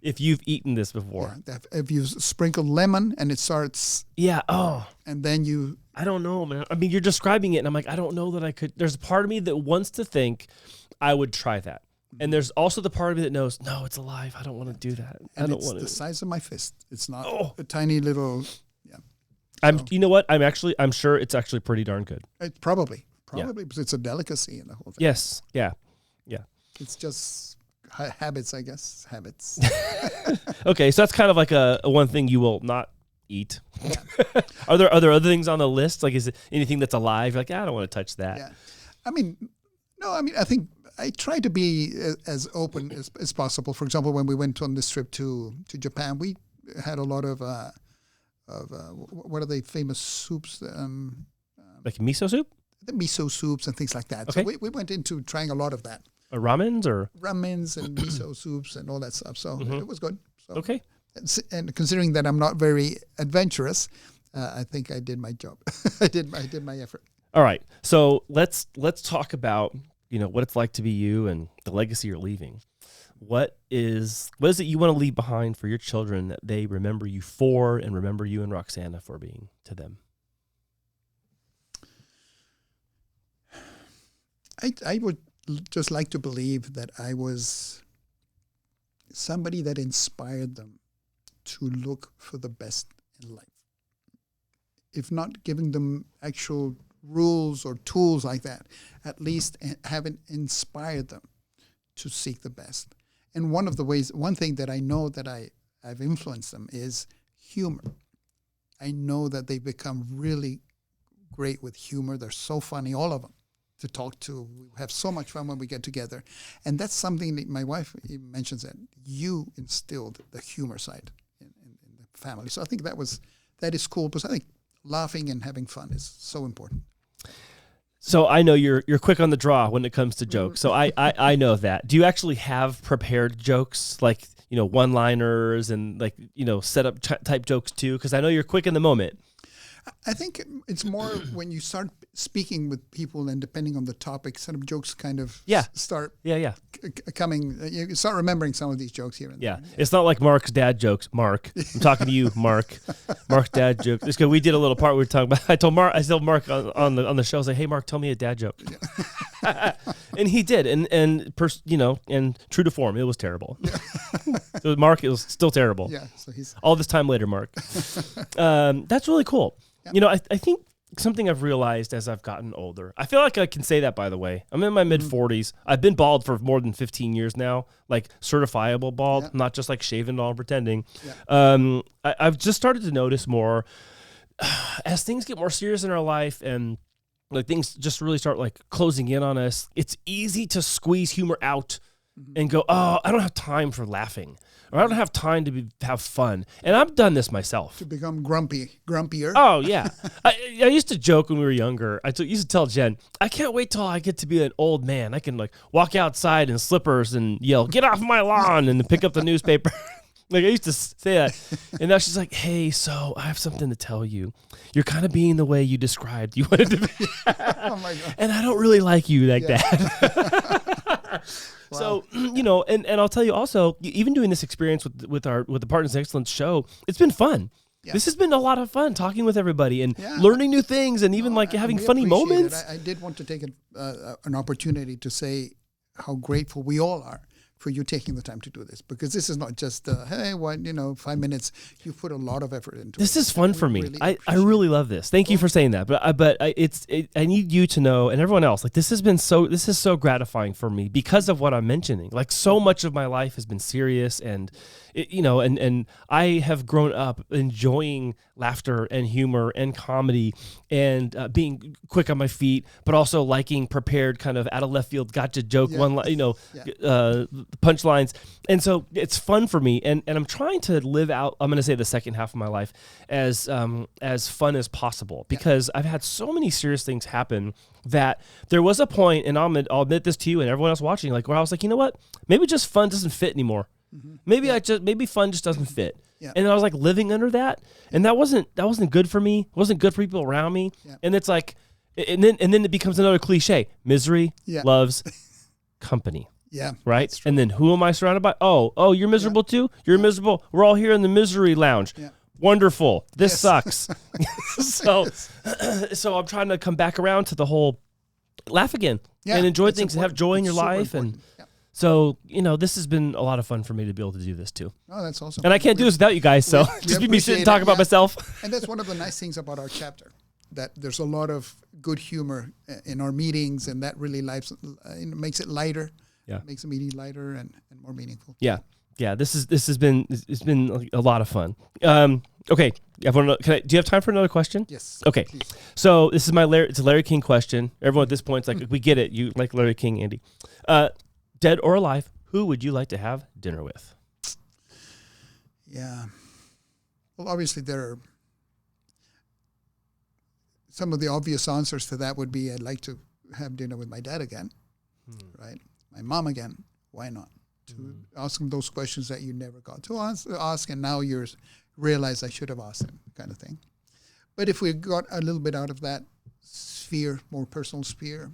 if you've eaten this before. Yeah, if you sprinkle lemon and it starts. Yeah. Oh. And then you. I don't know, man. I mean, you're describing it, and I'm like, I don't know that I could. There's a part of me that wants to think I would try that. And there's also the part of me that knows, no, it's alive. I don't want to do that. And it's the size of my fist. It's not a tiny little. Yeah. You know what? I'm sure it's actually pretty darn good. It probably because it's a delicacy in the whole thing. Yes. Yeah. It's just habits, I guess. Habits. Okay, so that's kind of like a one thing you will not eat. Yeah. Are there other things on the list? Like, is it anything that's alive? You're like, I don't want to touch that. Yeah. I think I try to be as open as possible. For example, when we went on this trip to Japan, we had a lot of what are they famous soups? Like miso soup? The miso soups and things like that. Okay. So we went into trying a lot of that. Ramens and miso soups and all that stuff. So it was good. So, okay. And considering that I'm not very adventurous, I think I did my job. I did my effort. All right. So let's talk about what it's like to be you and the legacy you're leaving. what is it you want to leave behind for your children that they remember you for and remember you and Roxana for being to them? I would just like to believe that I was somebody that inspired them to look for the best in life. If not giving them actual rules or tools like that, at least having inspired them to seek the best. And one thing that I know that I've influenced them is humor. I know that they become really great with humor. They're so funny, all of them, to talk to. We have so much fun when we get together. And that's something that my wife mentions, that you instilled the humor side in the family. So I think that is cool, because I think laughing and having fun is so important. So I know you're quick on the draw when it comes to jokes. So I know that. Do you actually have prepared jokes, like, one-liners and setup type jokes too? Because I know you're quick in the moment. I think it's more when you start speaking with people, and depending on the topic, some of jokes kind of start coming. You start remembering some of these jokes here and there. Yeah, it's not like Mark's dad jokes. Mark, I'm talking to you, Mark. Mark's dad jokes. It's because we did a little part we were talking about. I told Mark on the show, I was like, hey, Mark, tell me a dad joke. Yeah. And he did, and true to form, it was terrible. So Mark, it was still terrible. Yeah, so he's all this time later, Mark. That's really cool. Yeah. I think something I've realized as I've gotten older, I feel like I can say that, by the way. I'm in my mid-40s. I've been bald for more than 15 years now, like certifiable bald, not just like shaving all and pretending. Yeah. I've just started to notice more as things get more serious in our life, and like things just really start like closing in on us. It's easy to squeeze humor out and go, oh, I don't have time for laughing, or I don't have time to have fun. And I've done this myself. To become grumpier. Oh, yeah. I used to joke when we were younger. I used to tell Jen, I can't wait till I get to be an old man. I can like walk outside in slippers and yell, get off my lawn, and pick up the newspaper. Like I used to say that. And now she's like, hey, so I have something to tell you. You're kind of being the way you described you wanted to be. Oh my God. And I don't really like you like that. Wow. So, and I'll tell you also, even doing this experience with the Partners in Excellence show, it's been fun. Yeah. This has been a lot of fun talking with everybody and learning new things, and even having funny moments. I did want to take an opportunity to say how grateful we all are for you taking the time to do this, because this is not just, 5 minutes. You've put a lot of effort into it. This is fun for me. I really love this. Thank you for saying that. But I need you to know, and everyone else, like this is so gratifying for me because of what I'm mentioning. Like so much of my life has been serious, and and I have grown up enjoying laughter and humor and comedy and being quick on my feet, but also liking prepared kind of out of left field gotcha joke punchlines. And so it's fun for me, and I'm trying to live out, I'm going to say, the second half of my life as fun as possible, because I've had so many serious things happen that there was a point, and I'll admit this to you and everyone else watching, like where I was like, you know what, maybe just fun doesn't fit anymore. Mm-hmm. Maybe fun just doesn't fit. Yeah. And I was like living under that, and that wasn't good for me. It wasn't good for people around me. Yeah. And it's like, and then it becomes another cliche: misery loves company. Yeah. Right. And then who am I surrounded by? Oh, you're miserable too. You're miserable. We're all here in the misery lounge. Yeah. Wonderful. This sucks. So I'm trying to come back around to the whole laugh again and enjoy things and have joy in your life. And so, this has been a lot of fun for me to be able to do this too. Oh, that's awesome. And I can't do this without you guys. So just be me sitting and talk about myself. And that's one of the nice things about our chapter, that there's a lot of good humor in our meetings, and that really makes it lighter. Yeah. Makes the meeting lighter and more meaningful. Yeah. Yeah. This has been a lot of fun. Okay. Do you have time for another question? Yes. Okay. Please. So this is it's a Larry King question. Everyone at this point is like, we get it. You like Larry King, Andy. Dead or alive, who would you like to have dinner with? Yeah. Well, obviously there are some of the obvious answers to that would be, I'd like to have dinner with my dad again, right? My mom again. Why not? To ask them those questions that you never got to ask, and now you realize I should have asked them, kind of thing. But if we got a little bit out of that sphere, more personal sphere,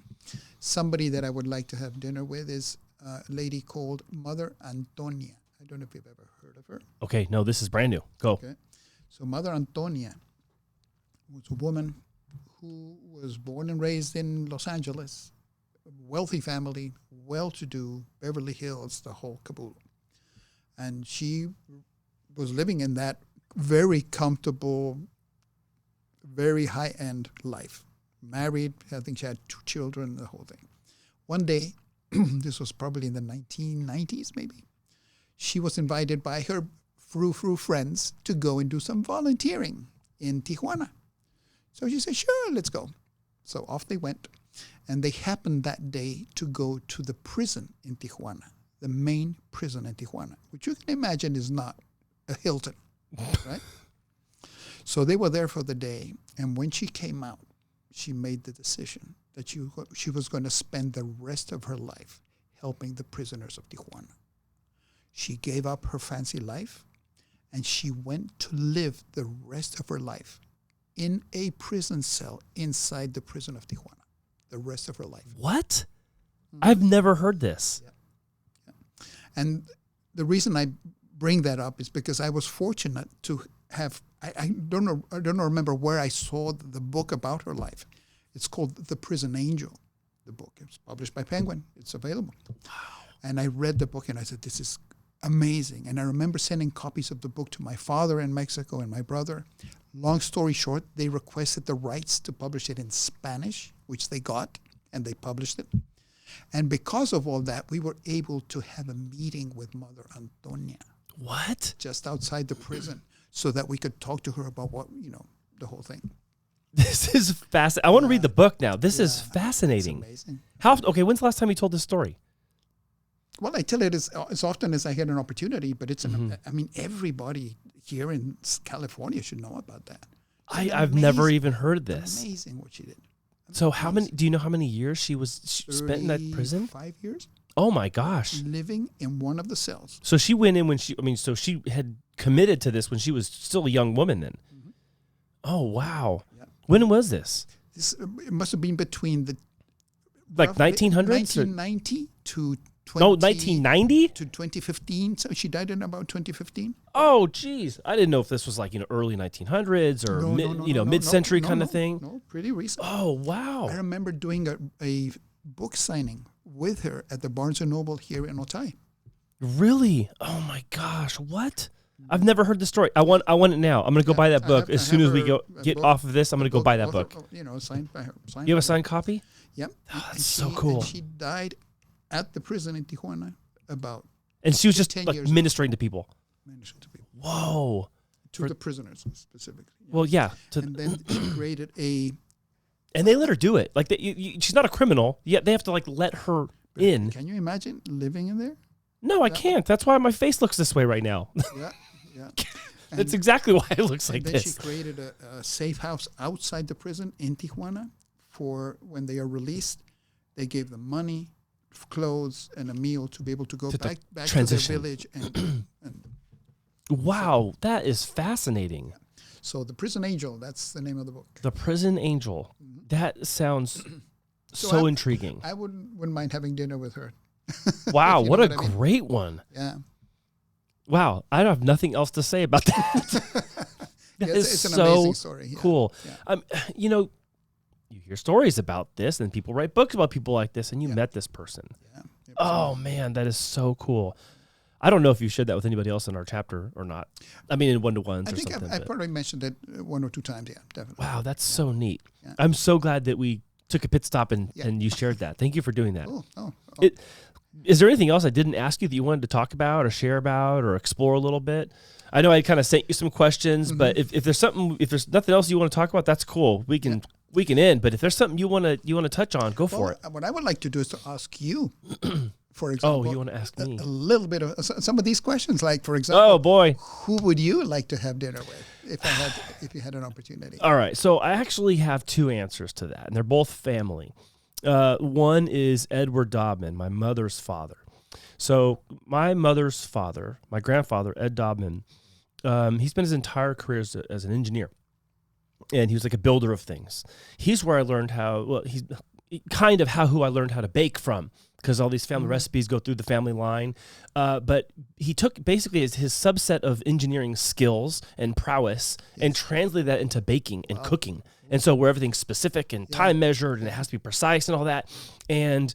somebody that I would like to have dinner with is a lady called Mother Antonia. I don't know if you've ever heard of her. Okay, no, this is brand new. Go. Okay. So Mother Antonia was a woman who was born and raised in Los Angeles, a wealthy family, well-to-do, Beverly Hills, the whole caboodle. And she was living in that very comfortable, very high-end life. Married, I think she had 2 children, the whole thing. One day, this was probably in the 1990s maybe, she was invited by her frou-frou friends to go and do some volunteering in Tijuana. So she said, sure, let's go. So off they went. And they happened that day to go to the prison in Tijuana, the main prison in Tijuana, which you can imagine is not a Hilton, right? So they were there for the day. And when she came out, she made the decision that she was going to spend the rest of her life helping the prisoners of Tijuana. She gave up her fancy life, and she went to live the rest of her life in a prison cell inside the prison of Tijuana, the rest of her life. What? I've never heard this. Yeah. Yeah. And the reason I bring that up is because I was fortunate to have, I don't remember where I saw the book about her life. It's called The Prison Angel, the book. It's published by Penguin. It's available. Wow. And I read the book and I said, this is amazing. And I remember sending copies of the book to my father in Mexico and my brother. Long story short, they requested the rights to publish it in Spanish, which they got, and they published it. And because of all that, we were able to have a meeting with Mother Antonia. What? Just outside the prison, so that we could talk to her about what, the whole thing. This is fascinating. I want to read the book now. This is fascinating. It's amazing. Okay, when's the last time you told this story? Well, I tell it as often as I get an opportunity, but it's everybody here in California should know about that. I've never even heard this. Amazing what she did. So do you know how many years she spent in that prison? 5 years. Oh my gosh. Living in one of the cells. So she went in so she had committed to this when she was still a young woman then. Mm-hmm. Oh, wow. Yeah. When was this? It must have been between the... Like 1900s? 1990 to... 1990? To 2015. So she died in about 2015. Oh, geez. I didn't know if this was like, early 1900s or mid-century kind of thing. No, pretty recent. Oh, wow. I remember doing a book signing with her at the Barnes & Noble here in Otay. Really? Oh, my gosh. What? I've never heard the story. I want it now. I'm going to go buy that book. As soon as we get off of this, I'm going to go buy that book. Signed by her. You have a signed copy? Yep. Oh, that's so cool. And she died at the prison in Tijuana and she was just like ministering to people. Ministering to people. Whoa. To the prisoners specifically. Yeah. Well, yeah. And then she created and they let her do it. Like she's not a criminal, yet they have to let her in. Can you imagine living in there? No, I can't. That's why my face looks this way right now. Yeah, yeah. That's exactly why it looks like this. Then she created a safe house outside the prison in Tijuana for when they are released. They gave them money, clothes, and a meal to be able to go back to their village. And wow, that is fascinating. So The Prison Angel, that's the name of the book. The Prison Angel. Mm-hmm. That sounds so intriguing. I wouldn't mind having dinner with her. Wow, what a great one. Yeah. Wow, I have nothing else to say about that. It's an amazing story. Yeah. Cool. Yeah. You hear stories about this, and people write books about people like this, and you met this person. Yeah. Oh, man, that is so cool. I don't know if you shared that with anybody else in our chapter or not. I mean, in one-to-ones or something. I think I probably mentioned it 1 or 2 times, yeah, definitely. Wow, that's so neat. Yeah. I'm so glad that we took a pit stop and you shared that. Thank you for doing that. Cool. Oh. Is there anything else I didn't ask you that you wanted to talk about or share about or explore a little bit? I know I kind of sent you some questions, but if there's nothing else you want to talk about, that's cool. We can end. But if there's something you want to touch on, go for it. What I would like to do is to ask you, for example. Oh, you want to ask me a little bit of some of these questions, like for example. Oh boy, who would you like to have dinner with if you had an opportunity? All right, so I actually have 2 answers to that, and they're both family. One is Edward Dobman, my mother's father. So my mother's father, my grandfather, Ed Dobman, he spent his entire career as an engineer, and he was like a builder of things. He's where I learned who I learned how to bake from. because all these family recipes go through the family line. But he took basically his subset of engineering skills and prowess and translated that into baking and cooking. And so where everything's specific and time measured and it has to be precise and all that. And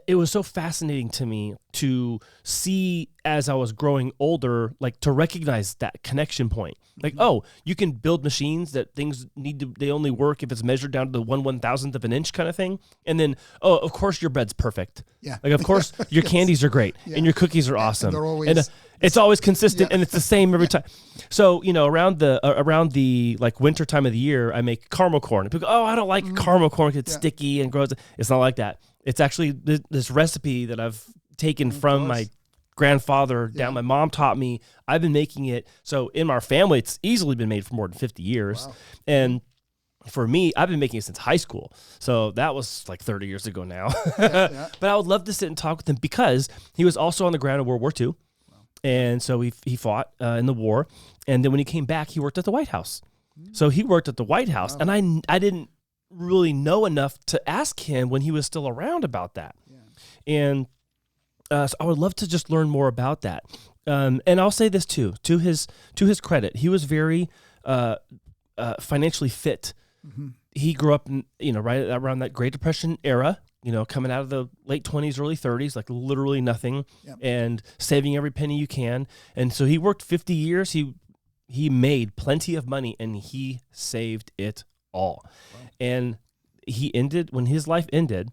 it was so fascinating to me to see as I was growing older, like to recognize that connection point. Like, oh, you can build machines that things they only work if it's measured down to the 1/1000th of an inch kind of thing. And then, oh, of course your bread's perfect. Yeah. Like, of course your candies are great and your cookies are awesome. And they're always, it's always consistent and it's the same every time. So, around the like winter time of the year, I make caramel corn. And people go, oh, I don't like caramel corn because it's sticky and gross. It's not like that. It's actually this recipe that I've taken from my grandfather down. My mom taught me. I've been making it. So in our family, it's easily been made for more than 50 years. Wow. And for me, I've been making it since high school. So that was like 30 years ago now. But I would love to sit and talk with him because he was also on the ground in World War II. Wow. And so he fought in the war. And then when he came back, he worked at the White House. So he worked at the White House. Wow. And I didn't really know enough to ask him when he was still around about that. And so I would love to just learn more about that. And I'll say this too, to his credit, he was very financially fit. He grew up in, right around that Great Depression era, coming out of the late 20s, early 30s, like literally nothing, and saving every penny you can. And so he worked 50 years. He made plenty of money and he saved it all. Wow. And when his life ended,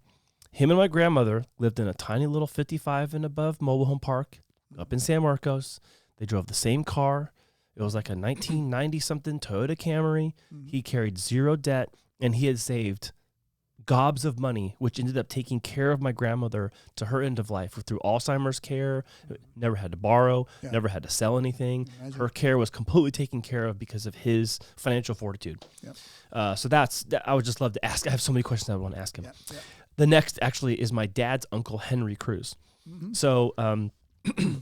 him and my grandmother lived in a tiny little 55 and above mobile home park up in San Marcos. They drove the same car. It was like a 1990-something Toyota Camry. He carried zero debt, and he had saved gobs of money, which ended up taking care of my grandmother to her end of life through Alzheimer's care. Never had to borrow, never had to sell anything. Her care was completely taken care of because of his financial fortitude. So I would just love to ask. I have so many questions I would want to ask him. The next actually is my dad's uncle, Henry Cruz. So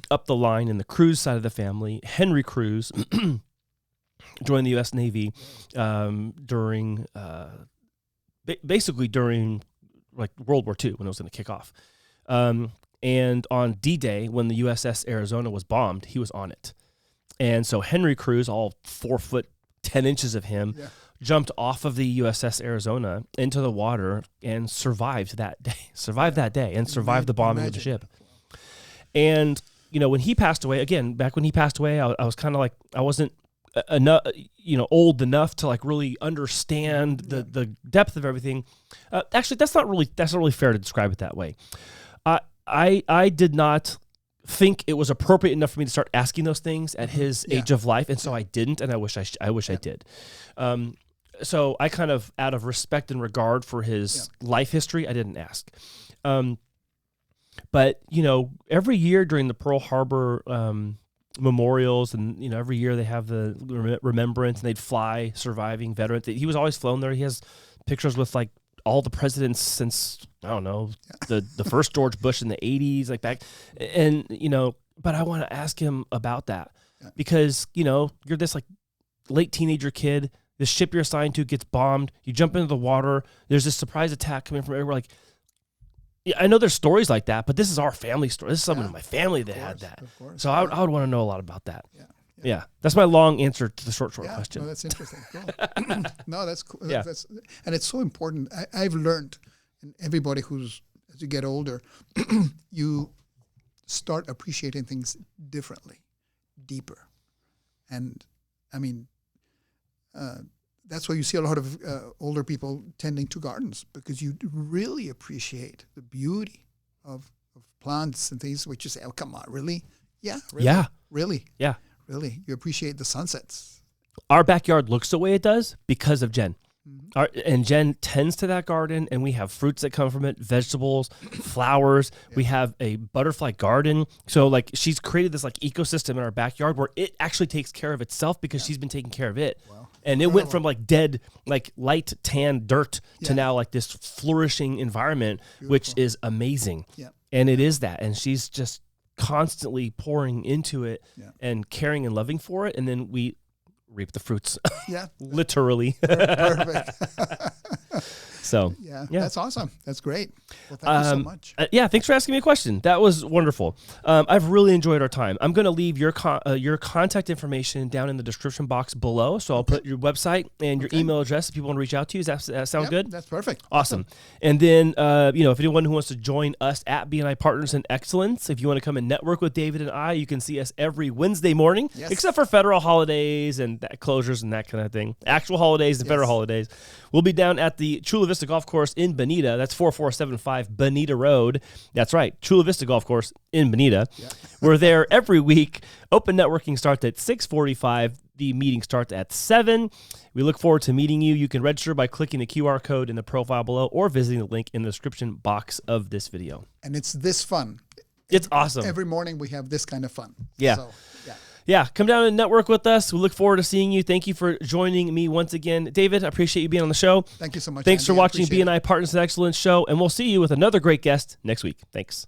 up the line in the Cruz side of the family, Henry Cruz joined the U.S. Navy during like World War II when it was going to kick off. And on D-Day, when the USS Arizona was bombed, he was on it. And so Henry Cruz, all 4 foot 10 inches of him, jumped off of the USS Arizona into the water and survived that day, and survived the bombing of the ship. And, when he passed away, again, back when he passed away, I was kind of like, I wasn't enough, old enough to like really understand the depth of everything. Actually, that's not really fair to describe it that way. I did not think it was appropriate enough for me to start asking those things at his age of life, and so I didn't, and I wish I did. So I kind of, out of respect and regard for his life history, I didn't ask. But every year during the Pearl Harbor memorials, and every year they have the remembrance, and they'd fly surviving veterans. He was always flown there. He has pictures with like all the presidents since, I don't know, the first George Bush in the 80s, like back, and but I want to ask him about that because you're this like late teenager kid. The ship you're assigned to gets bombed. You jump into the water. There's this surprise attack coming from everywhere. Like, I know there's stories like that, but this is our family story. This is someone in my family that had that. So I would want to know a lot about that. Yeah. That's my long answer to the short question. No, that's interesting. Cool. No, that's cool. Yeah. And it's so important. I've learned, and everybody as you get older, you start appreciating things differently, deeper. And I mean, that's why you see a lot of older people tending to gardens, because you really appreciate the beauty of plants and things, which you say, oh, come on, really? Yeah. Really? Yeah. Really? Yeah. Really. You appreciate the sunsets. Our backyard looks the way it does because of Jen. And Jen tends to that garden, and we have fruits that come from it, vegetables, flowers. We have a butterfly garden. So like she's created this like ecosystem in our backyard where it actually takes care of itself because she's been taking care of it. Wow. And it went from like dead, like light tan dirt to now like this flourishing environment, which is amazing. Yeah. And it is that. And she's just constantly pouring into it and caring and loving for it. And then we reap the fruits. Yeah. Literally. Perfect. So yeah, that's awesome. That's great. Well, thank you so much. Yeah, thanks for asking me a question. That was wonderful. I've really enjoyed our time. I'm going to leave your contact information down in the description box below. So I'll put your website and your email address if people want to reach out to you. Does that sound good? That's perfect. Awesome. And then, if anyone who wants to join us at BNI Partners in Excellence, if you want to come and network with David and I, you can see us every Wednesday morning, except for federal holidays and closures and that kind of thing. Actual holidays and federal holidays. We'll be down at the Chula Vista Golf Course in Bonita. That's 4475 Bonita Road. That's right, Chula Vista Golf Course in Bonita. Yeah. We're there every week. Open networking starts at 6:45. The meeting starts at 7. We look forward to meeting you. You can register by clicking the QR code in the profile below or visiting the link in the description box of this video. And it's this fun. It's awesome. Every morning we have this kind of fun. Yeah. So, yeah, come down and network with us. We look forward to seeing you. Thank you for joining me once again. David, I appreciate you being on the show. Thank you so much. Thanks Andy. for watching BNI Partners in Excellence show, and we'll see you with another great guest next week. Thanks.